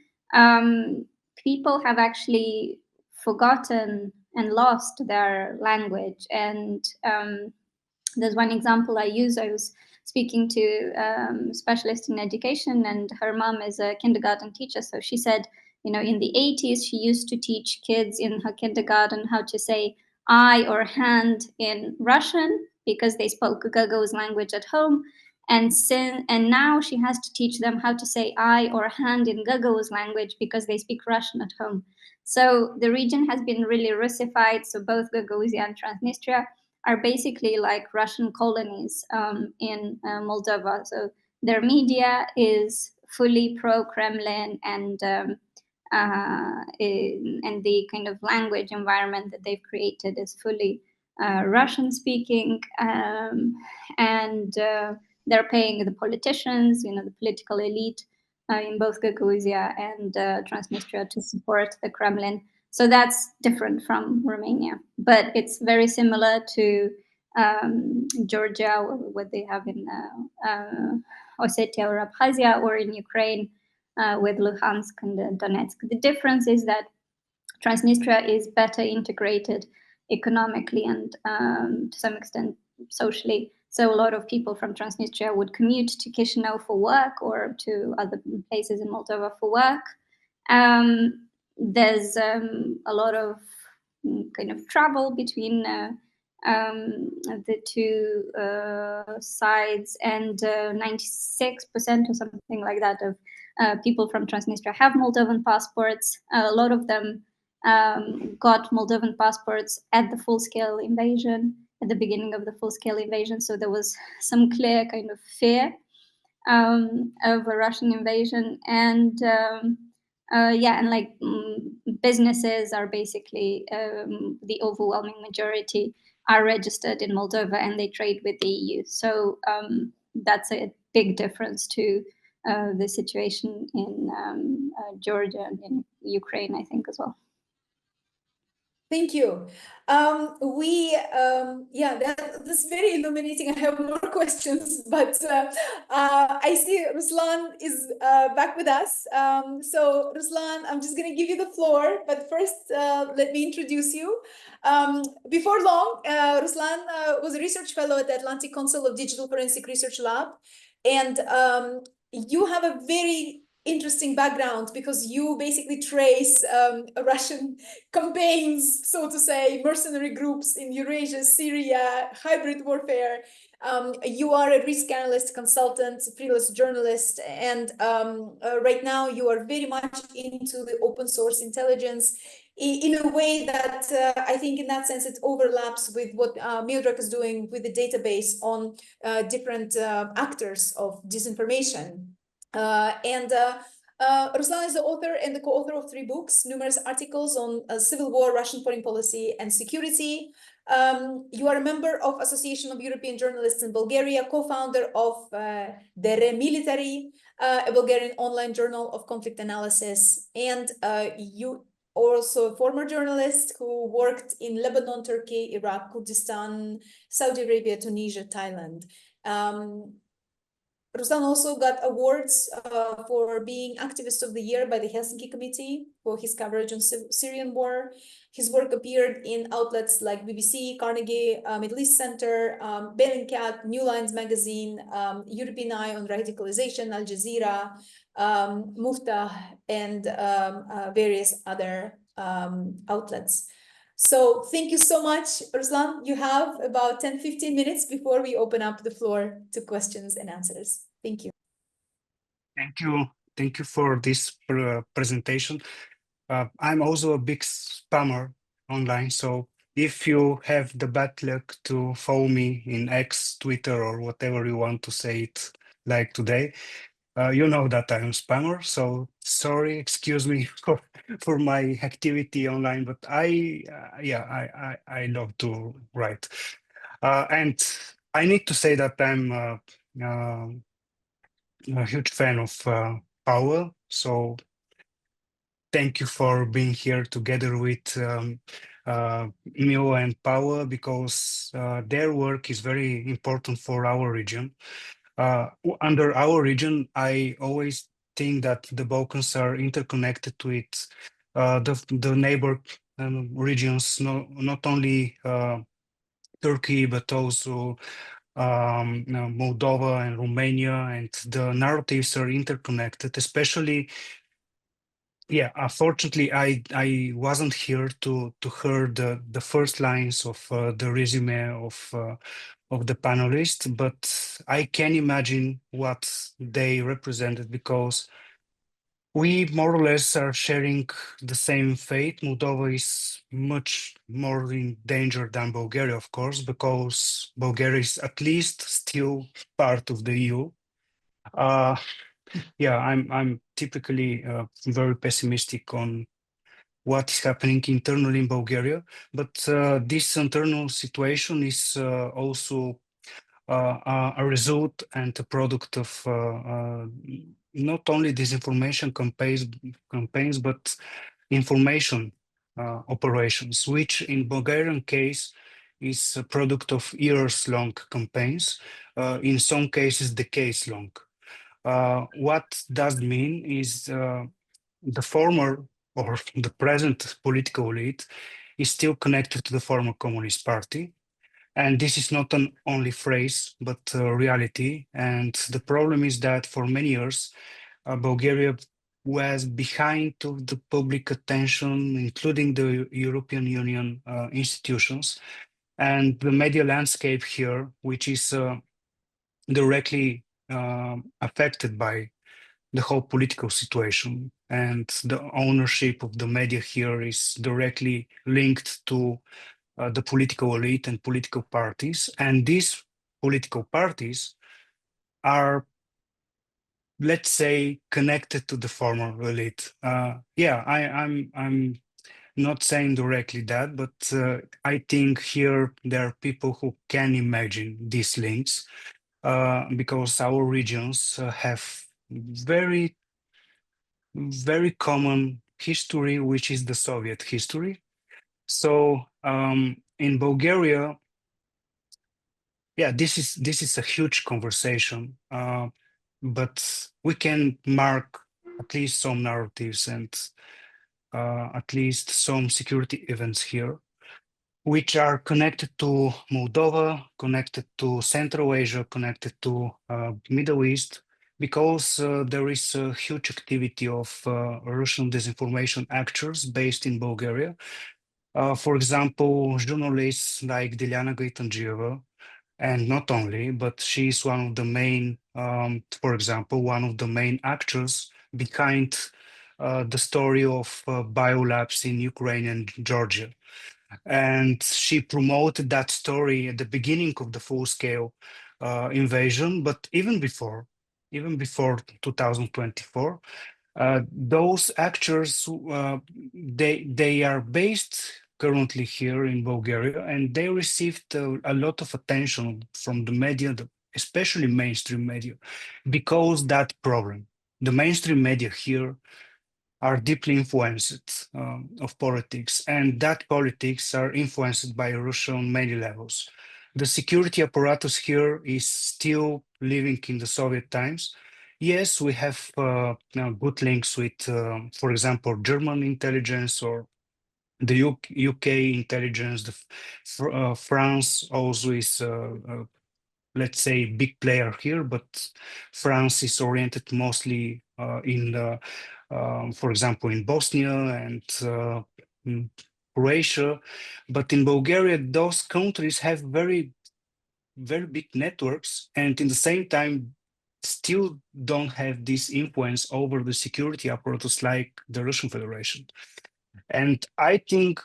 people have actually forgotten and lost their language. And there's one example I use. I was speaking to a specialist in education, and her mom is a kindergarten teacher. So she said, you know, in the 80s, she used to teach kids in her kindergarten how to say I or hand in Russian because they spoke Gagauz language at home. And now she has to teach them how to say I or hand in Gagauz language because they speak Russian at home. So the region has been really Russified. So both Gagauzia and Transnistria are basically like Russian colonies in Moldova. So their media is fully pro-Kremlin, and the kind of language environment that they've created is fully Russian-speaking, and they're paying the politicians, you know, the political elite in both Gagauzia and Transnistria to support the Kremlin. So that's different from Romania, but it's very similar to Georgia, what they have in Ossetia or Abkhazia, or in Ukraine with Luhansk and Donetsk. The difference is that Transnistria is better integrated economically and to some extent socially. So a lot of people from Transnistria would commute to Chisinau for work or to other places in Moldova for work. There's a lot of kind of travel between the two sides, and 96% or something like that of people from Transnistria have Moldovan passports. A lot of them got Moldovan passports at the full-scale invasion, at the beginning of the full-scale invasion. So there was some clear kind of fear of a Russian invasion. And yeah, and like businesses are basically the overwhelming majority are registered in Moldova, and they trade with the EU. So that's a big difference to the situation in Georgia and in Ukraine, I think, as well. Thank you. Yeah, that's very illuminating. I have more questions, but I see Ruslan is back with us. So Ruslan, I'm just going to give you the floor, but first let me introduce you. Before long, Ruslan was a research fellow at the Atlantic Council of Digital Forensic Research Lab, and you have a very interesting background because you basically trace Russian campaigns, so to say, mercenary groups in Eurasia, Syria, hybrid warfare. You are a risk analyst, consultant, freelance journalist, and right now you are very much into the open source intelligence in a way that I think in that sense it overlaps with what Miodrag is doing with the database on different actors of disinformation. Ruslan is the author and the co-author of 3 books, numerous articles on civil war, Russian foreign policy, and security. You are a member of Association of European Journalists in Bulgaria, co-founder of Dere Military, a Bulgarian online journal of conflict analysis, and you also a former journalist who worked in Lebanon, Turkey, Iraq, Kurdistan, Saudi Arabia, Tunisia, Thailand. Ruslan also got awards for being Activist of the Year by the Helsinki Committee for his coverage on Syrian war. His work appeared in outlets like BBC, Carnegie, Middle East Center, Bellingcat, New Lines Magazine, European Eye on Radicalization, Al Jazeera, Muftah, and various other outlets. So thank you so much, Ruslan. You have about 10-15 minutes before we open up the floor to questions and answers. Thank you. Thank you. Thank you for this presentation. I'm also a big spammer online, so if you have the bad luck to follow me in X, Twitter, or whatever you want to say it like today, you know that I'm a spammer, so sorry, excuse me for my activity online, but I love to write. And I need to say that I'm a huge fan of Power, so thank you for being here together with Mio and Power, because their work is very important for our region. Under our region, I always think that the Balkans are interconnected with the neighbor regions, not only Turkey, but also Moldova and Romania, and the narratives are interconnected, especially. Yeah, unfortunately, I wasn't here to hear the first lines of the resume of the panelists, but I can imagine what they represented, because we more or less are sharing the same fate. Moldova is much more in danger than Bulgaria, of course, because Bulgaria is at least still part of the EU. Yeah, I'm typically very pessimistic on what is happening internally in Bulgaria, but this internal situation is also a result and a product of not only disinformation campaigns, but information operations, which in Bulgarian case is a product of years-long campaigns, in some cases decades-long. What does mean is the former or the present political elite is still connected to the former Communist Party. And this is not an only phrase, but reality. And the problem is that for many years, Bulgaria was behind to the public attention, including the European Union institutions, and the media landscape here, which is directly affected by the whole political situation, and the ownership of the media here is directly linked to the political elite and political parties. And these political parties are, let's say, connected to the former elite. Yeah, I'm not saying directly that, but I think here there are people who can imagine these links, because our regions have very common history, which is the Soviet history. So in Bulgaria, yeah, this is a huge conversation, but we can mark at least some narratives and at least some security events here, which are connected to Moldova, connected to Central Asia, connected to Middle East, because there is a huge activity of Russian disinformation actors based in Bulgaria. For example, journalists like Dilyana Gaitangieva, and not only, but she is one of the main, for example, one of the main actors behind the story of biolabs in Ukraine and Georgia. And she promoted that story at the beginning of the full-scale invasion, but even before 2024, those actors, they are based currently here in Bulgaria, and they received a lot of attention from the media, especially mainstream media, because that problem. The mainstream media here are deeply influenced of politics, and that politics are influenced by Russia on many levels. The security apparatus here is still living in the Soviet times. Yes, we have now good links with, for example, German intelligence or the UK intelligence. France also is let's say, big player here, but France is oriented mostly for example, in Bosnia and in Croatia. But in Bulgaria, those countries have very, very big networks, and in the same time, still don't have this influence over the security apparatus like the Russian Federation. And I think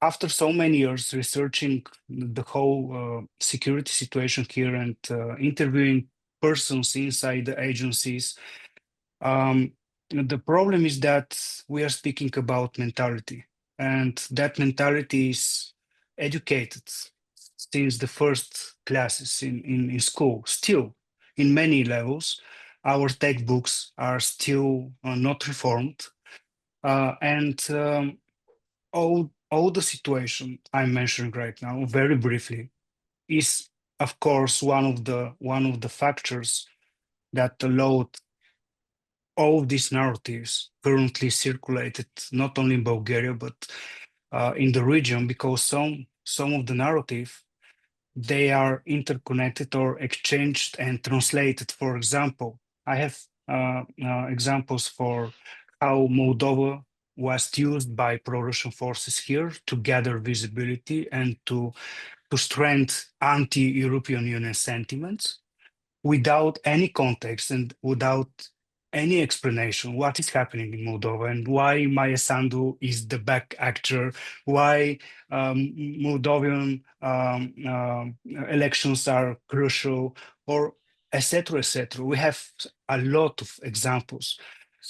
after so many years researching the whole security situation here and interviewing persons inside the agencies, the problem is that we are speaking about mentality, and that mentality is educated since the first classes in school. Still, in many levels, our textbooks are still not reformed, and all the situation I'm mentioning right now, very briefly, is of course one of the factors that allowed all of these narratives currently circulated not only in Bulgaria but in the region, because some of the narrative, they are interconnected or exchanged and translated. For example, I have examples for how Moldova was used by pro-Russian forces here to gather visibility and to strengthen anti-European Union sentiments without any context and without any explanation what is happening in Moldova and why Maia Sandu is the back actor, why Moldovan elections are crucial, or etc., etc. We have a lot of examples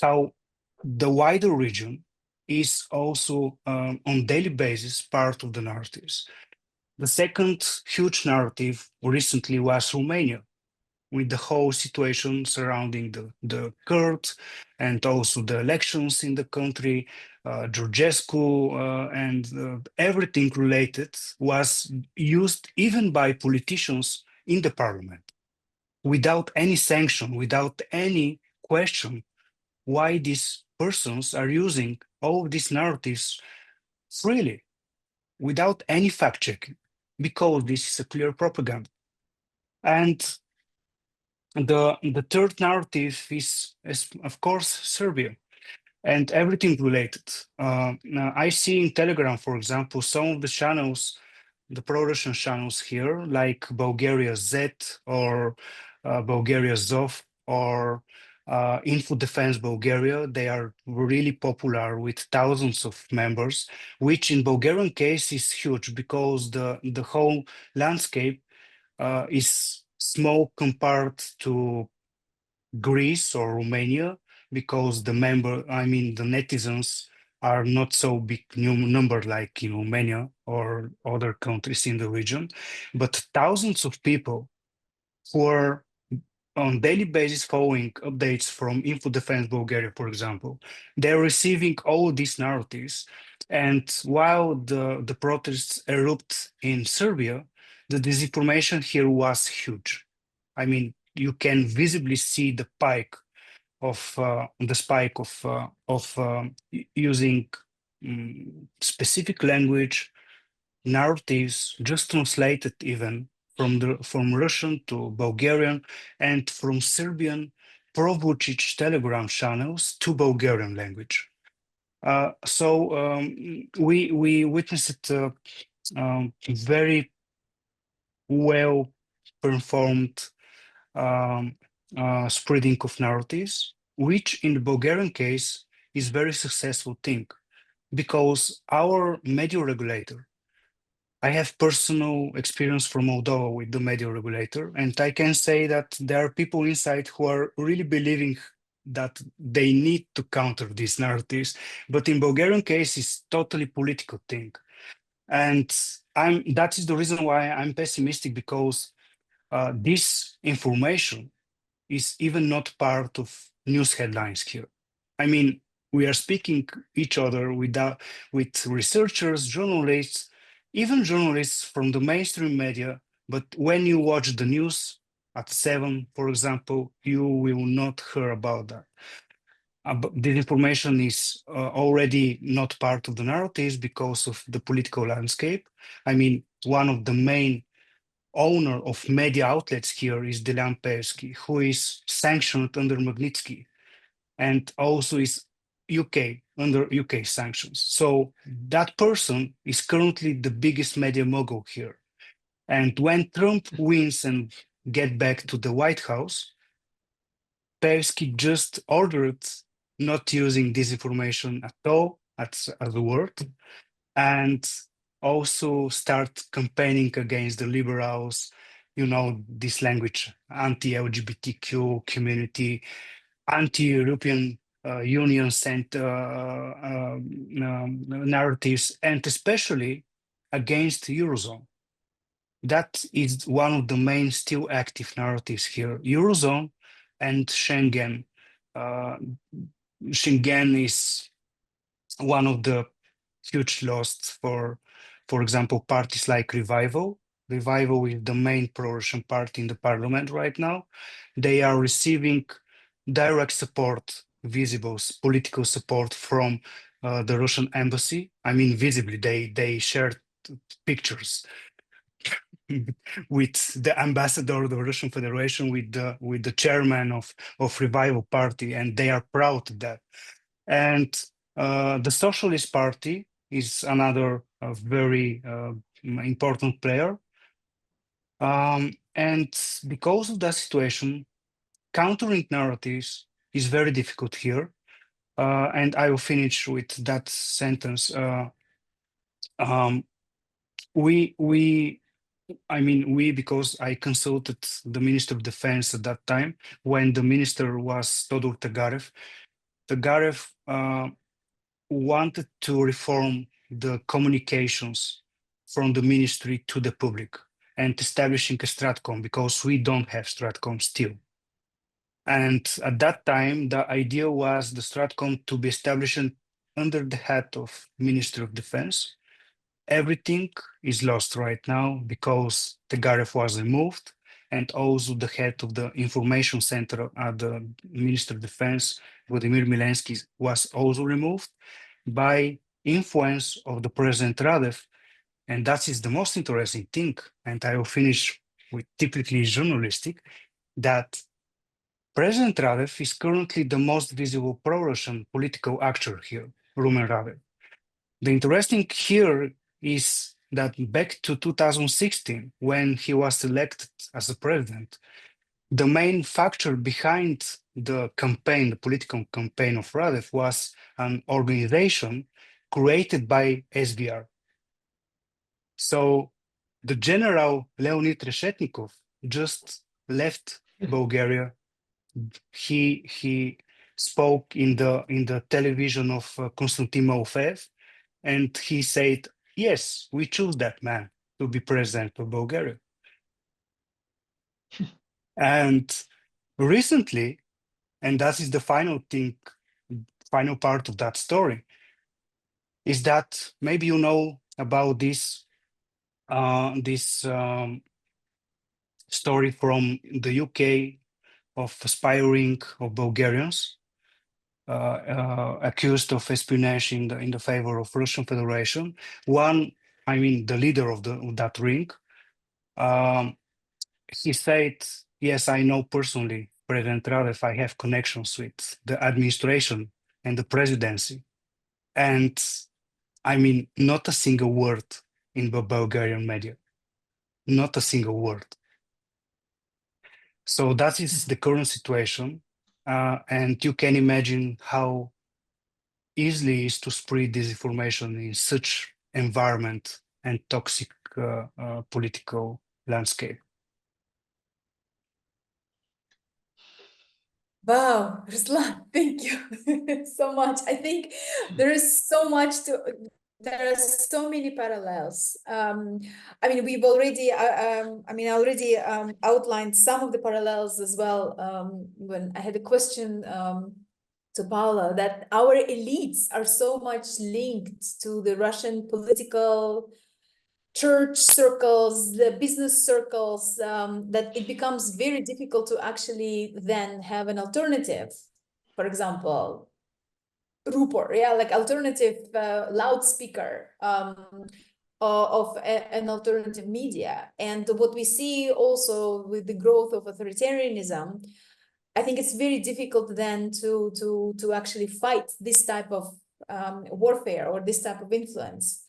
how the wider region is also on daily basis part of the narratives. The second huge narrative recently was Romania, with the whole situation surrounding the Kurds and also the elections in the country, Georgescu, and everything related was used even by politicians in the parliament without any sanction, without any question why these persons are using all of these narratives freely without any fact checking, because this is a clear propaganda. And the third narrative is of course Serbia and everything related. Now I see in Telegram, for example, some of the channels, the pro-Russian channels here, like Bulgaria Z or Bulgaria Zov or Info Defense Bulgaria. They are really popular with thousands of members, which in Bulgarian case is huge because the whole landscape is small compared to Greece or Romania, because the netizens are not so big number like in Romania or other countries in the region, but thousands of people who are on daily basis following updates from Info Defense Bulgaria, for example. They're receiving all these narratives. And while the protests erupt in Serbia, the disinformation here was huge. I mean, you can visibly see the spike of using specific language, narratives, just translated even from Russian to Bulgarian and from Serbian pro-Vucic Telegram channels to Bulgarian language. So we witnessed very well performed spreading of narratives, which in the Bulgarian case is very successful thing because our media regulator, I have personal experience from Moldova with the media regulator, and I can say that there are people inside who are really believing that they need to counter these narratives. But in Bulgarian case, it's totally political thing. And that is the reason why I'm pessimistic, because this information is even not part of news headlines here. I mean, we are speaking each other with researchers, journalists, even journalists from the mainstream media. But when you watch the news at 7, for example, you will not hear about that. This information is already not part of the narratives because of the political landscape. I mean, one of the main owner of media outlets here is Delian Peevski, who is sanctioned under Magnitsky and also is under UK sanctions. So that person is currently the biggest media mogul here. And when Trump wins and get back to the White House, Peevski just ordered not using disinformation at all as a word, and also start campaigning against the liberals, you know, this language, anti-LGBTQ community, anti-European Union sent narratives, and especially against Eurozone. That is one of the main still active narratives here. Eurozone and Schengen. Schengen is one of the huge loss for example, parties like Revival. Revival is the main pro-Russian party in the parliament right now. They are receiving direct support, visible political support from the Russian embassy. I mean, visibly, they shared pictures with the ambassador of the Russian Federation, with the chairman of Revival Party, and they are proud of that. And the Socialist Party is another very important player. And because of that situation, countering narratives is very difficult here. And I will finish with that sentence. We, because I consulted the Minister of Defense at that time, when the minister was Todor Tagarev. Tagarev wanted to reform the communications from the ministry to the public and establishing a Stratcom, because we don't have Stratcom still. And at that time, the idea was the Stratcom to be established under the head of Ministry of Defense. Everything is lost right now because Tagarev was removed, and also the head of the information center at the Ministry of Defense, Vladimir Milensky, was also removed by influence of the President Radev. And that is the most interesting thing. And I will finish with typically journalistic, that President Radev is currently the most visible pro-Russian political actor here, Rumen Radev. The interesting here is that back to 2016, when he was elected as a president, the main factor behind the campaign, the political campaign of Radev, was an organization created by SVR. So the general Leonid Reshetnikov just left Bulgaria. He spoke in the television of Konstantin Malofeev, and he said, yes, we choose that man to be president of Bulgaria. And recently, and that is the final thing, final part of that story, is that maybe you know about this story from the UK of aspiring of Bulgarians accused of espionage in the favor of Russian Federation. One, I mean, the leader of that ring, he said, yes, I know personally President Radev. I have connections with the administration and the presidency. And I mean, not a single word in the Bulgarian media, not a single word. So that is the current situation. And you can imagine how easily is to spread disinformation in such environment and toxic political landscape. Wow, Ruslan, thank you so much. I think there is so much to, there are so many parallels. I mean, we've already, I already outlined some of the parallels as well. When I had a question to Paula, that our elites are so much linked to the Russian political church circles, the business circles, that it becomes very difficult to actually then have an alternative. For example, Rupor, yeah, like alternative loudspeaker of an alternative media. And what we see also with the growth of authoritarianism, I think it's very difficult then to actually fight this type of warfare or this type of influence.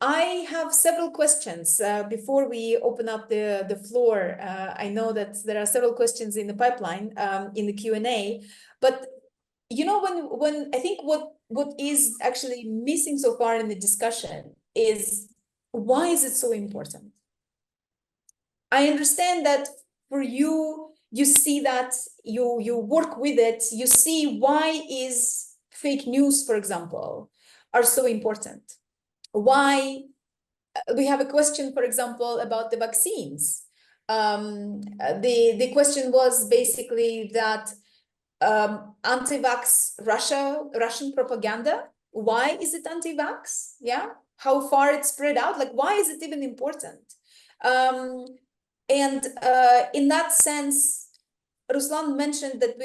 I have several questions before we open up the floor. I know that there are several questions in the pipeline in the Q&A, but you know, when I think what is actually missing so far in the discussion is, why is it so important? I understand that for you, you see that you work with it, you see why is fake news, for example, are so important. Why we have a question, for example, about the vaccines. The question was basically that anti-vax Russian propaganda. Why is it anti-vax? Yeah, how far it's spread out? Like, why is it even important? And in that sense, Ruslan mentioned that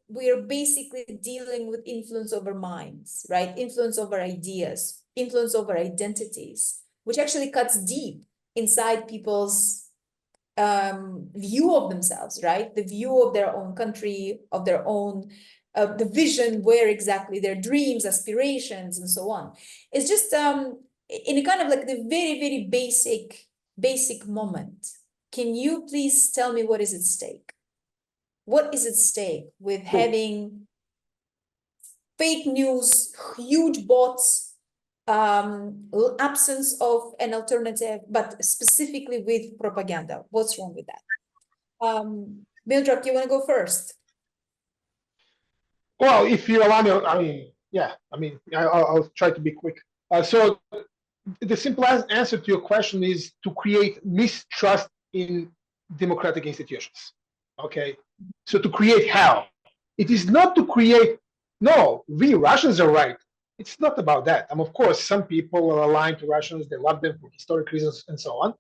we're basically dealing with influence over minds, right? Influence over ideas, influence over identities, which actually cuts deep inside people's view of themselves, right? The view of their own country, of their own, the vision, where exactly their dreams, aspirations, and so on. It's just in a kind of like the very, very basic moment. Can you please tell me what is at stake? What is at stake with having fake news, huge bots, absence of an alternative, but specifically with propaganda? What's wrong with that? Mildred, you want to go first? Well, if you allow me, I'll try to be quick. So the simple answer to your question is to create mistrust in democratic institutions. Okay, so to create how? It is not to create, no, we Russians are right. It's not about that. Of course, some people are aligned to Russians, they love them for historic reasons and so on.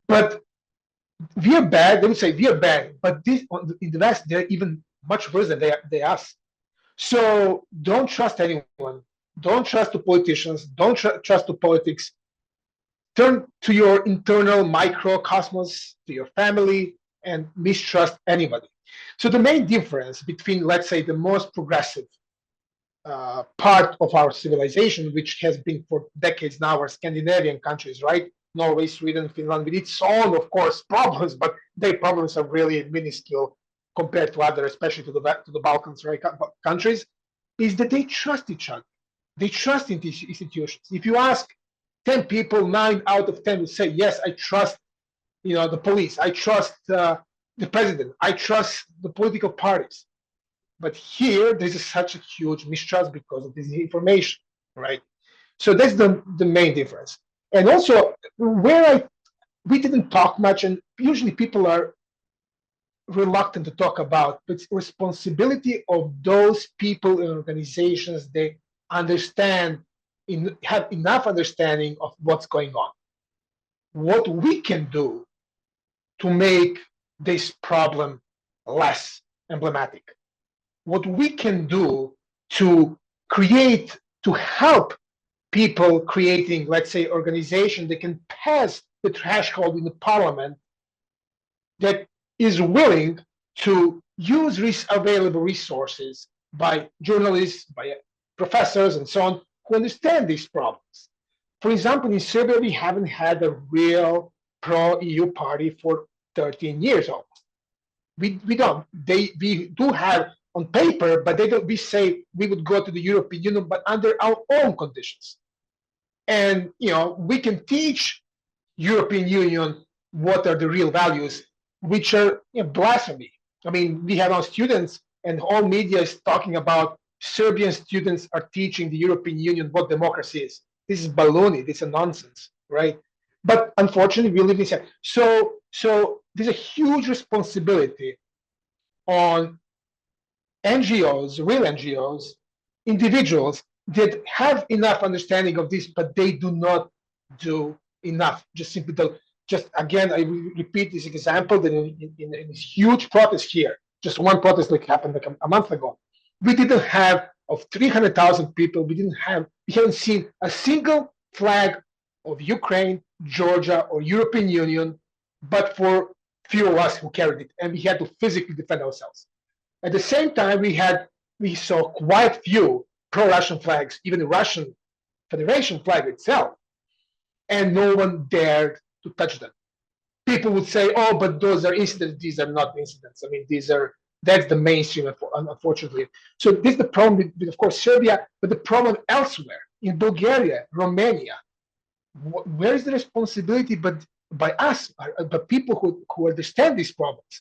But we are bad, they would say we are bad, but this, in the West, they're even much worse than they us. So don't trust anyone. Don't trust the politicians. Don't trust the politics. Turn to your internal microcosmos, to your family, and mistrust anybody. So the main difference between, let's say, the most progressive part of our civilization, which has been for decades now, are Scandinavian countries, right? Norway, Sweden, Finland, with its own, of course, problems, but their problems are really minuscule compared to other, especially to the Balkans, right, countries, is that they trust each other. They trust in these institutions. If you ask 10 people, 9 out of 10 will say, yes, I trust, the police, I trust the president, I trust the political parties. But here, there's such a huge mistrust because of this information, right? So that's the main difference. And also, we didn't talk much, and usually people are reluctant to talk about, but it's responsibility of those people and organizations. They have enough understanding of what's going on. What we can do to make this problem less emblematic. What we can do to help people creating, let's say, organization that can pass the threshold in the parliament that is willing to use available resources by journalists, by professors, and so on, who understand these problems. For example, in Serbia, we haven't had a real pro-EU party for 13 years almost. We don't. We do have on paper, but we say we would go to the European Union, but under our own conditions. And we can teach European Union what are the real values, which are blasphemy. I mean, we have our students, and all media is talking about Serbian students are teaching the European Union what democracy is. This is baloney. This is nonsense, right? But unfortunately, we live in Serbia. So there's a huge responsibility on NGOs, real NGOs, individuals that have enough understanding of this, but they do not do enough. Just simply don't. Just again, I repeat this example that in this huge protest here, just one protest like happened like a month ago, we didn't have of 300,000 people. We haven't seen a single flag of Ukraine, Georgia, or European Union, but for few of us who carried it, and we had to physically defend ourselves. At the same time, we saw quite few pro-Russian flags, even the Russian Federation flag itself, and no one dared to touch them. People would say, "Oh, but those are incidents. These are not incidents. I mean, that's the mainstream, unfortunately." So this is the problem with, of course, Serbia, but the problem elsewhere in Bulgaria, Romania. Where is the responsibility? But by us, the people who understand these problems.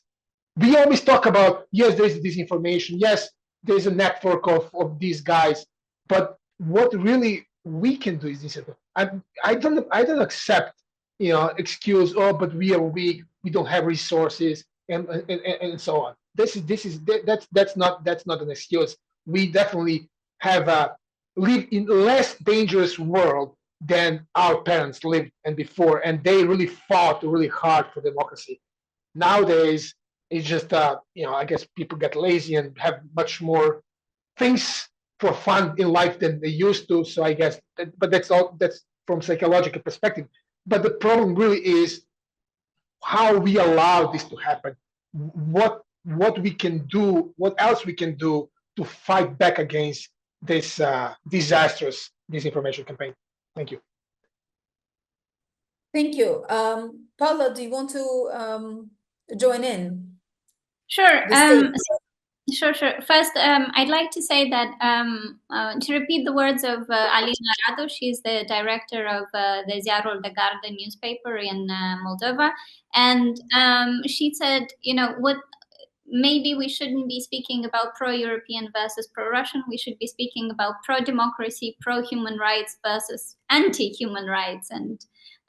We always talk about, yes, there's disinformation, yes, there's a network of these guys, but what really we can do is this. I don't accept excuse, oh, but we are weak, we don't have resources, and so on. That's not an excuse. We definitely have live in a less dangerous world than our parents lived and before, and they really fought really hard for democracy. Nowadays, it's just I guess people get lazy and have much more things for fun in life than they used to. So I guess, but that's from psychological perspective. But the problem really is how we allow this to happen. What we can do, what else we can do to fight back against this disastrous disinformation campaign. Thank you. Thank you. Paula, do you want to join in? Sure. Sure. First, I'd like to say that to repeat the words of Alina Rado, she's the director of the Ziarul de Garda newspaper in Moldova, and she said, what maybe we shouldn't be speaking about pro-European versus pro-Russian. We should be speaking about pro-democracy, pro-human rights versus anti-human rights and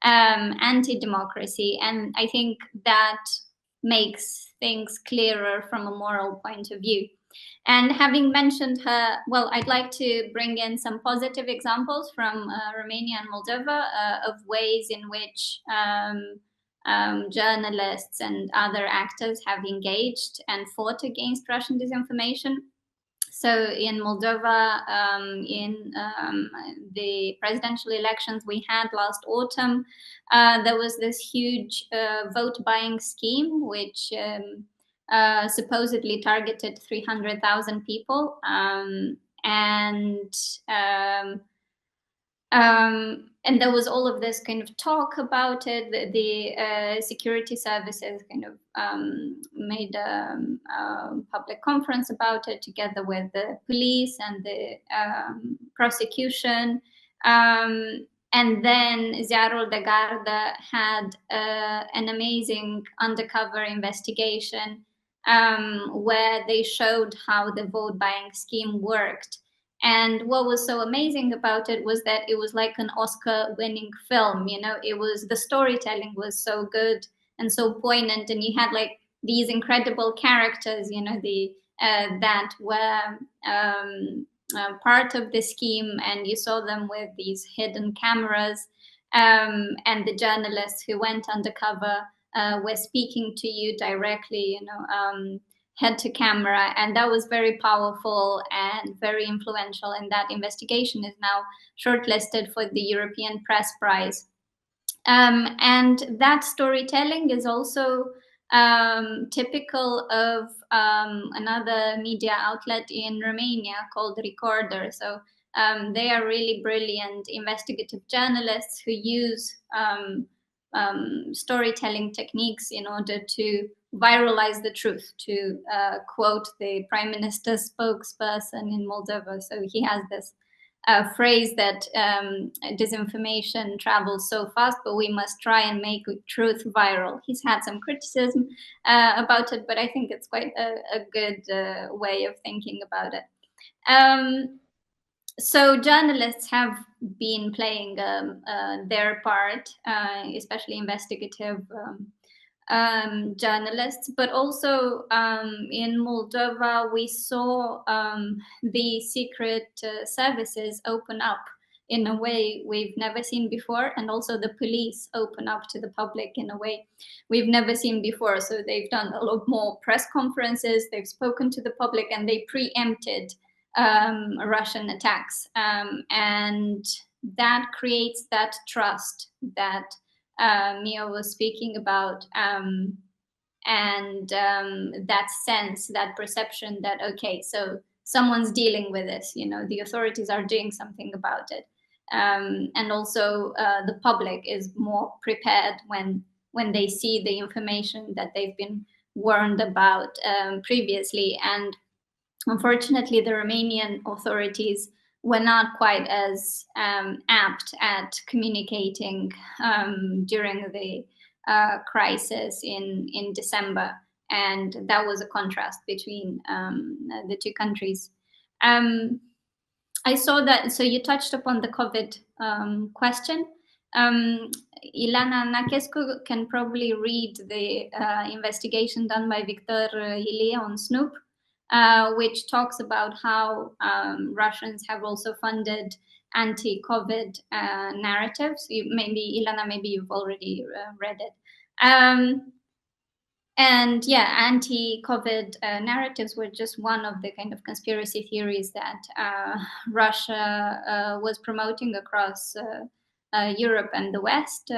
anti-democracy, and I think that makes things clearer from a moral point of view. And having mentioned her, well, I'd like to bring in some positive examples from Romania and Moldova of ways in which journalists and other actors have engaged and fought against Russian disinformation. So in Moldova, in the presidential elections we had last autumn, there was this huge vote buying scheme, which supposedly targeted 300,000 people. And there was all of this kind of talk about it. The security services kind of made a public conference about it together with the police and the prosecution. And then Ziarul de Garda had an amazing undercover investigation where they showed how the vote buying scheme worked. And what was so amazing about it was that it was like an Oscar-winning film. It was, the storytelling was so good and so poignant, and you had like these incredible characters, that were part of the scheme, and you saw them with these hidden cameras, and the journalists who went undercover were speaking to you directly, head to camera, and that was very powerful and very influential, and that investigation is now shortlisted for the European Press Prize. And that storytelling is also typical of another media outlet in Romania called Recorder. So they are really brilliant investigative journalists who use storytelling techniques in order to viralize the truth, to quote the prime minister's spokesperson in Moldova. So he has this phrase that disinformation travels so fast, but we must try and make truth viral. He's had some criticism about it, but I think it's quite a good way of thinking about it. So journalists have been playing their part, especially investigative journalists, but also in Moldova, we saw the secret services open up in a way we've never seen before, and also the police open up to the public in a way we've never seen before. So they've done a lot more press conferences, they've spoken to the public, and they preempted Russian attacks. And that creates that trust that Mia was speaking about, and that sense, that perception that, okay, so someone's dealing with this, you know, the authorities are doing something about it. And also the public is more prepared when they see the information that they've been warned about previously. And unfortunately, the Romanian authorities were not quite as apt at communicating during the crisis in December. And that was a contrast between the two countries. I saw that, so you touched upon the COVID question. Ilana Nachescu can probably read the investigation done by Victor Ilie on Snoop, which talks about how Russians have also funded anti-COVID narratives. Maybe, Ilana, maybe you've already read it. And yeah, anti-COVID narratives were just one of the kind of conspiracy theories that Russia was promoting across Europe and the West.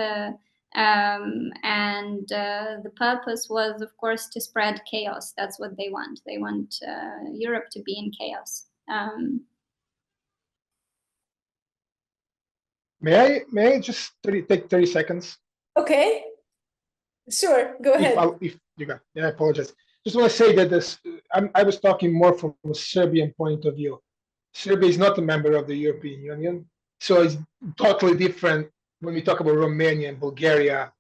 And the purpose was, of course, to spread chaos. That's what they want. They want Europe to be in chaos. May I just take 30 seconds? Okay, sure, go ahead. If you got, yeah, I apologize. Just want to say that this, I was talking more from a Serbian point of view. Serbia is not a member of the European Union, so it's totally different when we talk about Romania and Bulgaria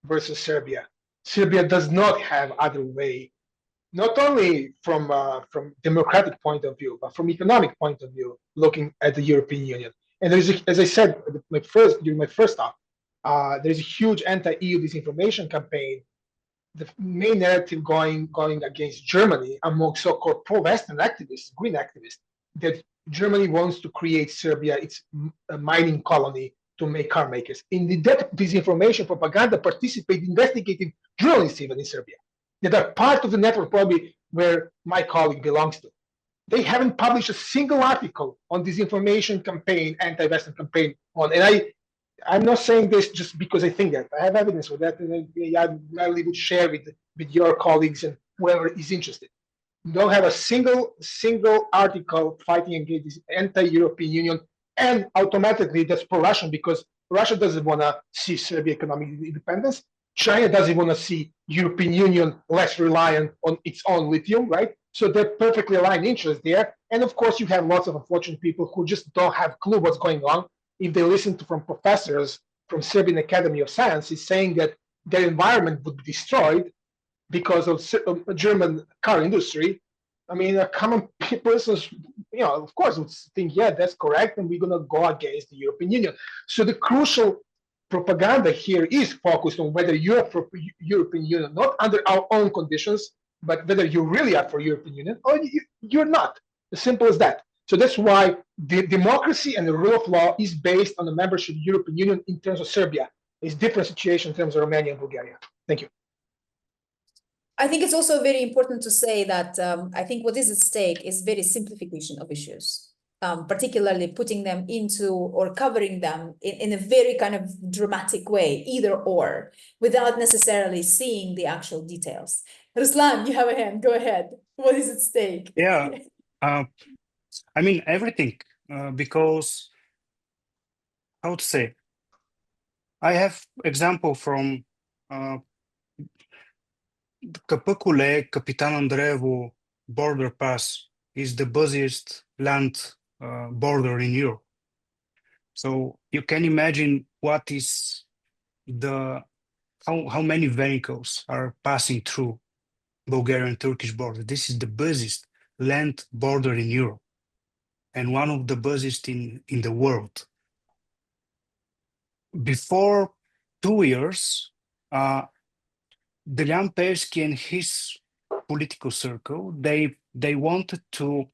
versus Serbia. Serbia does not have other way, not only from democratic point of view, but from economic point of view, looking at the European Union. And there's, as I said, during my first talk, there's a huge anti-EU disinformation campaign. The main narrative going against Germany among so-called pro-Western activists, green activists, that Germany wants to create Serbia its mining colony to make car makers. In that disinformation propaganda participate investigative journalists even in Serbia that are part of the network probably where my colleague belongs to. They haven't published a single article on disinformation campaign, anti-Western campaign on, and I'm not saying this just because I think that. I have evidence for that, and I gladly would share with your colleagues and whoever is interested. Don't have a single article fighting against this anti-European Union, and automatically that's pro-Russian because Russia doesn't want to see Serbia economic independence. China doesn't want to see European Union less reliant on its own lithium, right? So they're perfectly aligned interests there. And of course, you have lots of unfortunate people who just don't have a clue what's going on. If they listen to from professors from Serbian Academy of Sciences saying that their environment would be destroyed because of a German car industry, I mean, a common person, of course, would think, yeah, that's correct, and we're going to go against the European Union. So the crucial propaganda here is focused on whether you are for European Union, not under our own conditions, but whether you really are for European Union or you're not. As simple as that. So that's why the democracy and the rule of law is based on the membership of the European Union in terms of Serbia. It's a different situation in terms of Romania and Bulgaria. Thank you. I think it's also very important to say that I think what is at stake is very simplification of issues, particularly putting them into or covering them in a very kind of dramatic way, either or, without necessarily seeing the actual details. Ruslan, you have a hand. Go ahead. What is at stake? Yeah. I mean, everything, because how to say, I have example from Capăcule, Capitan Andreevu border pass is the busiest land border in Europe. So you can imagine what is the how many vehicles are passing through Bulgarian-Turkish border. This is the busiest land border in Europe and one of the busiest in the world. Before 2 years, Delian Peevski and his political circle, they wanted to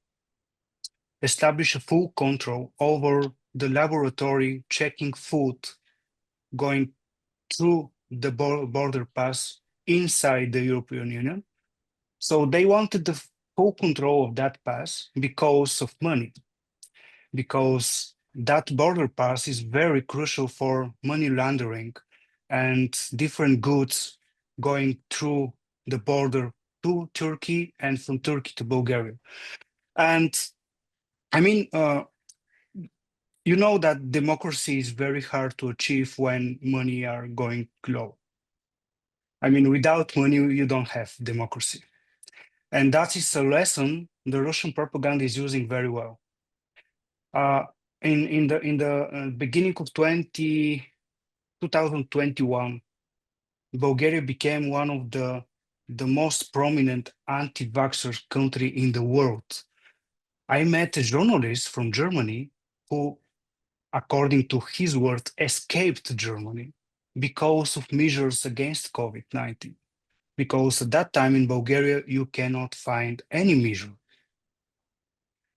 establish a full control over the laboratory checking food going through the border pass inside the European Union. So they wanted the full control of that pass because of money, because that border pass is very crucial for money laundering and different goods going through the border to Turkey and from Turkey to Bulgaria. And I mean, you know that democracy is very hard to achieve when money are going low. I mean, without money, you don't have democracy. And that is a lesson the Russian propaganda is using very well. In the beginning of 2021, Bulgaria became one of the most prominent anti-vaxxer country in the world. I met a journalist from Germany who, according to his word, escaped Germany because of measures against COVID-19. Because at that time in Bulgaria, you cannot find any measure.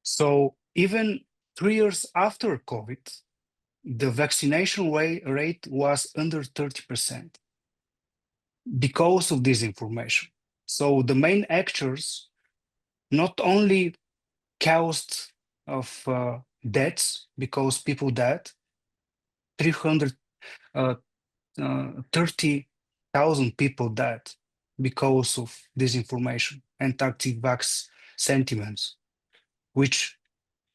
So even 3 years after COVID, the vaccination rate was under 30% because of disinformation. So the main actors not only caused of deaths because people died, 330,000 people died because of disinformation and anti-vax sentiments, which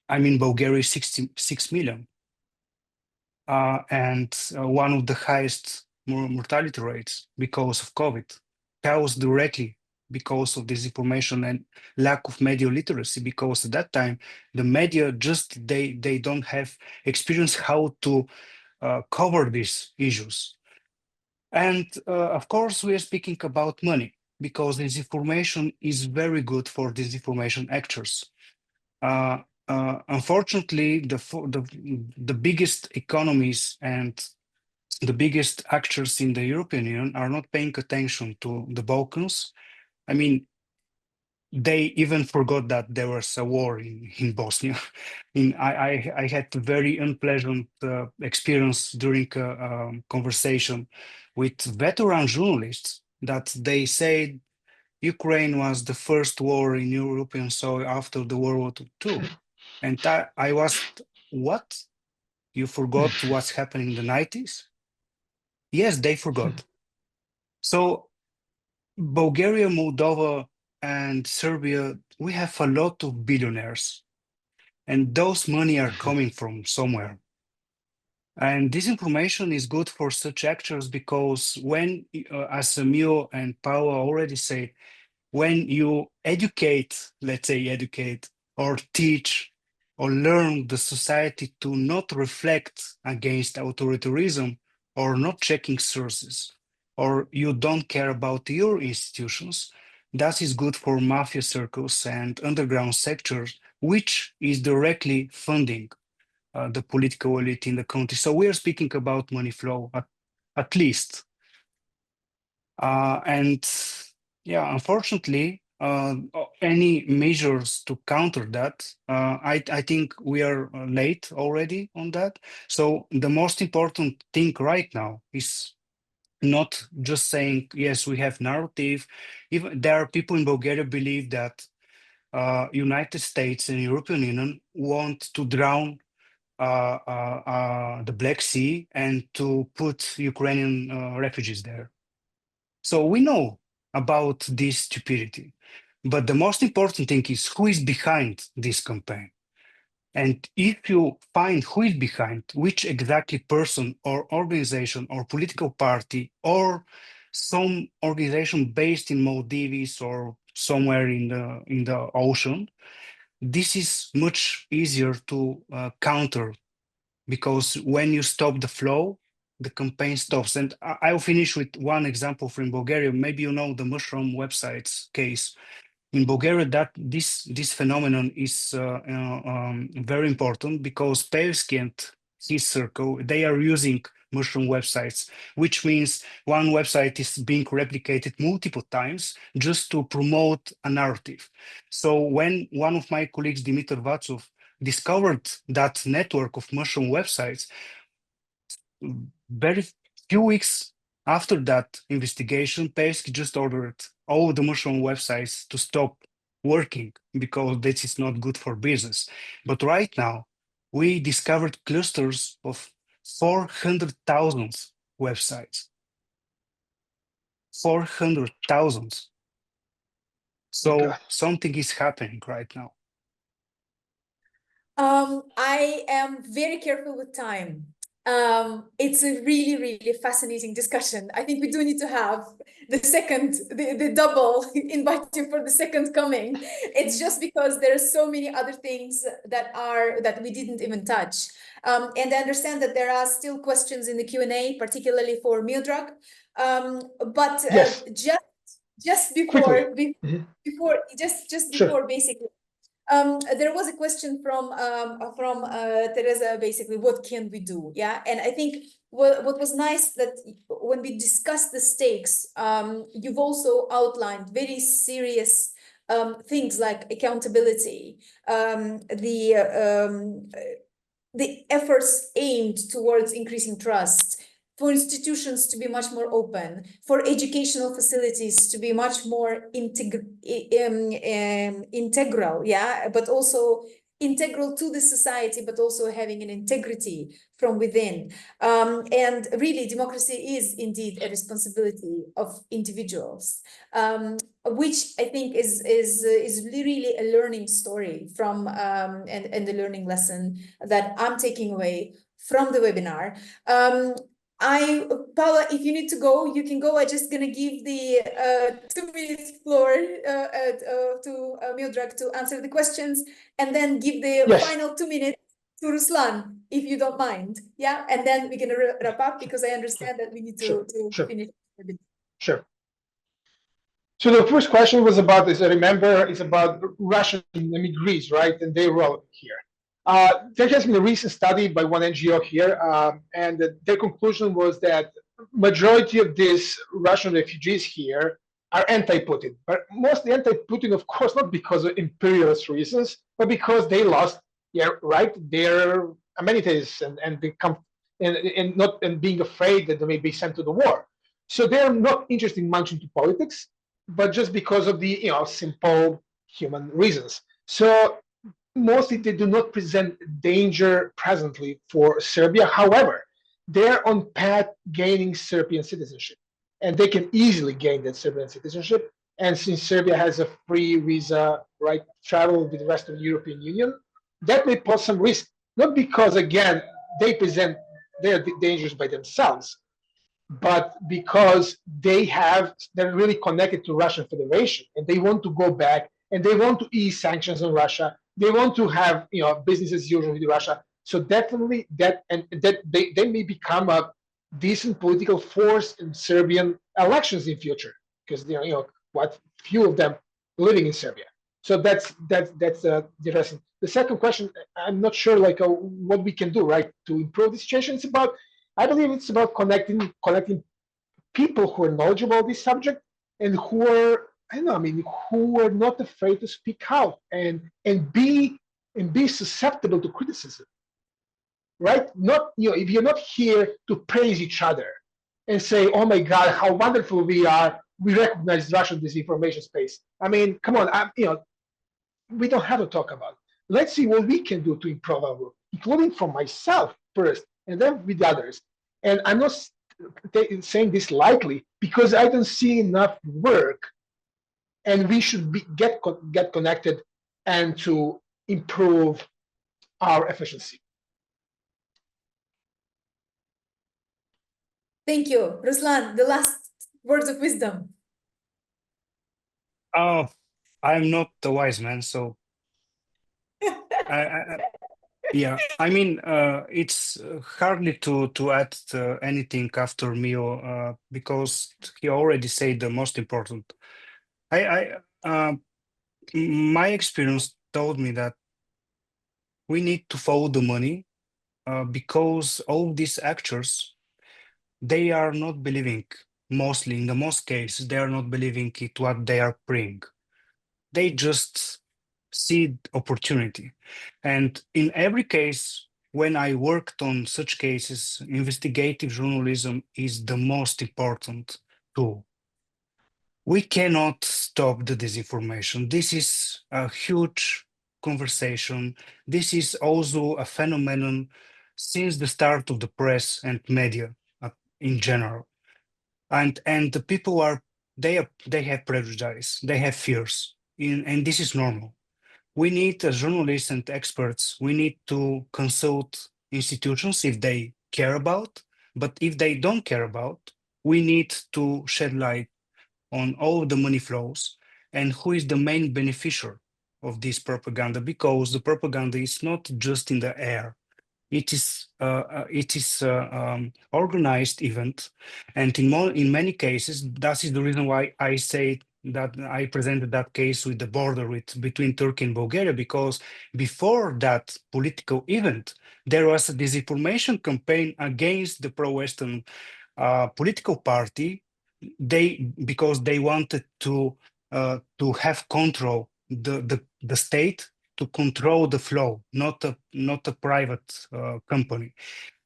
I mean Bulgaria is 66 million. And one of the highest mortality rates because of COVID, caused directly because of disinformation and lack of media literacy, because at that time, the media just, they don't have experience how to cover these issues. And of course, we are speaking about money, because disinformation is very good for disinformation actors. Unfortunately, the biggest economies and the biggest actors in the European Union are not paying attention to the Balkans. I mean, they even forgot that there was a war in Bosnia. I had a very unpleasant experience during a conversation with veteran journalists that they said Ukraine was the first war in European soil after the World War II. And I was, what? You forgot what's happening in the 90s? Yes, they forgot. So Bulgaria, Moldova, and Serbia, we have a lot of billionaires, and those money are coming from somewhere. And this information is good for such actors because when, as Emil and Paula already said, when you educate, let's say educate or teach or learn the society to not reflect against authoritarianism or not checking sources, or you don't care about your institutions, that is good for mafia circles and underground sectors, which is directly funding the political elite in the country. So we are speaking about money flow at least. And yeah, unfortunately, any measures to counter that, I think we are late already on that. So the most important thing right now is not just saying, yes, we have narrative. Even there are people in Bulgaria believe that United States and European Union want to drown the Black Sea and to put Ukrainian refugees there. So we know about this stupidity, but the most important thing is who is behind this campaign. And if you find who is behind, which exactly person or organization or political party or some organization based in Maldives or somewhere in the ocean, this is much easier to counter, because when you stop the flow, the campaign stops. And I'll finish with one example from Bulgaria. Maybe you know the mushroom websites case. In Bulgaria, that this phenomenon is very important, because Peevski and his circle, they are using mushroom websites, which means one website is being replicated multiple times just to promote a narrative. So when one of my colleagues, Dimitar Vatsov, discovered that network of mushroom websites, very few weeks after that investigation, Peevski just ordered all the mushroom websites to stop working, because this is not good for business. But right now, we discovered clusters of 400,000 websites. 400,000. So something is happening right now. I am very careful with time. It's a really, really fascinating discussion. I think we do need to have the double, invite you for the second coming. It's just because there are so many other things that we didn't even touch. And I understand that there are still questions in the Q&A, particularly for Miodrag. But yes. just before, Sure. basically, there was a question from Teresa, basically, what can we do? Yeah, and I think what was nice that when we discussed the stakes, you've also outlined very serious things like accountability, the efforts aimed towards increasing trust, for institutions to be much more open, for educational facilities to be much more integral, yeah, but also integral to the society, but also having an integrity from within. And really, democracy is indeed a responsibility of individuals, which I think is really a learning story from and the learning lesson that I'm taking away from the webinar. Paula, if you need to go, you can go. I'm just gonna give the 2 minutes floor to Miodrag to answer the questions, and then give the final 2 minutes to Ruslan, if you don't mind. Yeah, and then we're gonna wrap up, because I understand that we need to finish. Sure. So the first question was about, as I remember, it's about Russian immigrants, right, and their role here. There has been a recent study by one NGO here, and their conclusion was that majority of these Russian refugees here are anti-Putin, but mostly anti-Putin, of course, not because of imperialist reasons, but because they lost, their amenities and become and being afraid that they may be sent to the war. So they're not interested much into politics, but just because of the simple human reasons. So mostly they do not present danger presently for Serbia. However, they're on path gaining Serbian citizenship, and they can easily gain that Serbian citizenship. And since Serbia has a free visa right travel with the rest of the European Union, that may pose some risk, not because again they present their dangers by themselves, but because they're really connected to Russian Federation, and they want to go back, and they want to ease sanctions on Russia. They want to have business as usual with Russia. So definitely that they may become a decent political force in Serbian elections in future, because what few of them living in Serbia. So that's interesting. The second question, I'm not sure what we can do to improve the situation. I believe it's about connecting people who are knowledgeable about this subject and who are who are not afraid to speak out and be susceptible to criticism. Right? Not if you're not here to praise each other and say, "Oh my God, how wonderful we are! We recognize Russian disinformation space." I mean, come on, we don't have to talk about it. Let's see what we can do to improve our work, including from myself first, and then with others. And I'm not saying this lightly, because I don't see enough work, and we should get connected and to improve our efficiency. Thank you, Ruslan. The last words of wisdom. Oh, I'm not the wise man, so yeah. I mean, it's hardly to add anything after Mio, because he already said the most important. My experience told me that we need to follow the money, because all these actors, they are not believing, mostly in the most cases, they are not believing it what they are praying. They just see opportunity. And in every case, when I worked on such cases, investigative journalism is the most important tool. We cannot stop the disinformation. This is a huge conversation. This is also a phenomenon since the start of the press and media in general. And the people they have prejudice, they have fears, and this is normal. We need, as journalists and experts, we need to consult institutions if they care about, but if they don't care about, we need to shed light on all the money flows and who is the main beneficiary of this propaganda, because the propaganda is not just in the air. It is organized event, and in many cases, that is the reason why I say that I presented that case with the border between Turkey and Bulgaria, because before that political event, there was a disinformation campaign against the pro-Western political party. Because they wanted to have control the state, to control the flow, not a private company.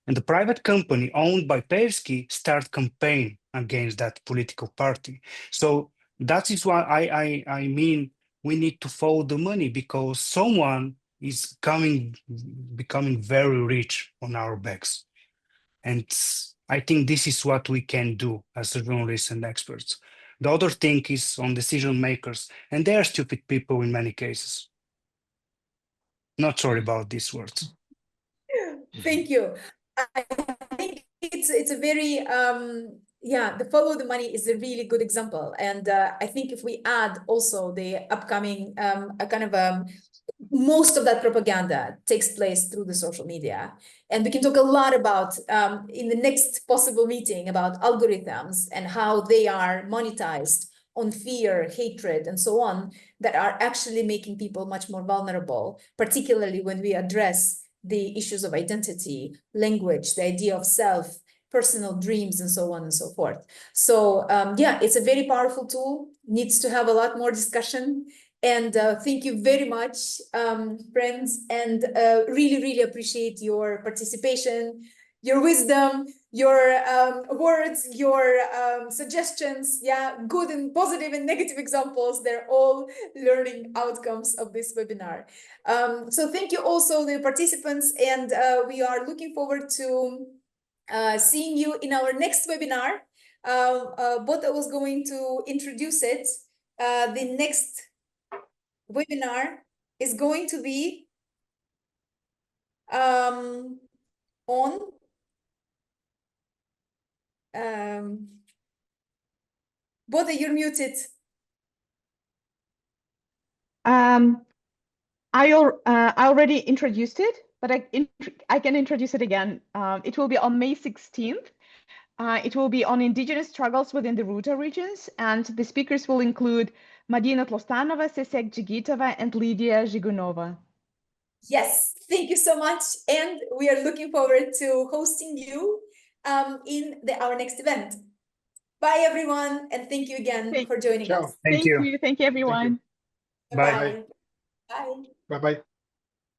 And the private company owned by Pevsky start campaign against that political party. So that is why I mean we need to follow the money, because someone is becoming very rich on our backs. And I think this is what we can do as journalists and experts. The other thing is on decision makers, and they are stupid people in many cases. Not sorry about these words. Thank you. I think it's a very the follow the money is a really good example, and I think if we add also the upcoming most of that propaganda takes place through the social media, and we can talk a lot about in the next possible meeting about algorithms and how they are monetized on fear, hatred, and so on, that are actually making people much more vulnerable, particularly when we address the issues of identity, language, the idea of self, personal dreams, and so on and so forth. So it's a very powerful tool, needs to have a lot more discussion. And thank you very much, friends, and really, really appreciate your participation, your wisdom, your words, your suggestions, good and positive and negative examples. They're all learning outcomes of this webinar. So thank you also the participants, and we are looking forward to seeing you in our next webinar. Bota was going to introduce it. The next webinar is going to be on Bota, you're muted. I already introduced it, but I can introduce it again. It will be on May 16th. It will be on indigenous struggles within the Ruta regions, and the speakers will include Madina Tlostanova, Sesek Jigitova, and Lydia Zhigunova. Yes, thank you so much. And we are looking forward to hosting you in our next event. Bye, everyone. And thank you again for joining us. Thank you. Thank you, everyone. Thank you. Bye. Bye. Bye. Bye-bye.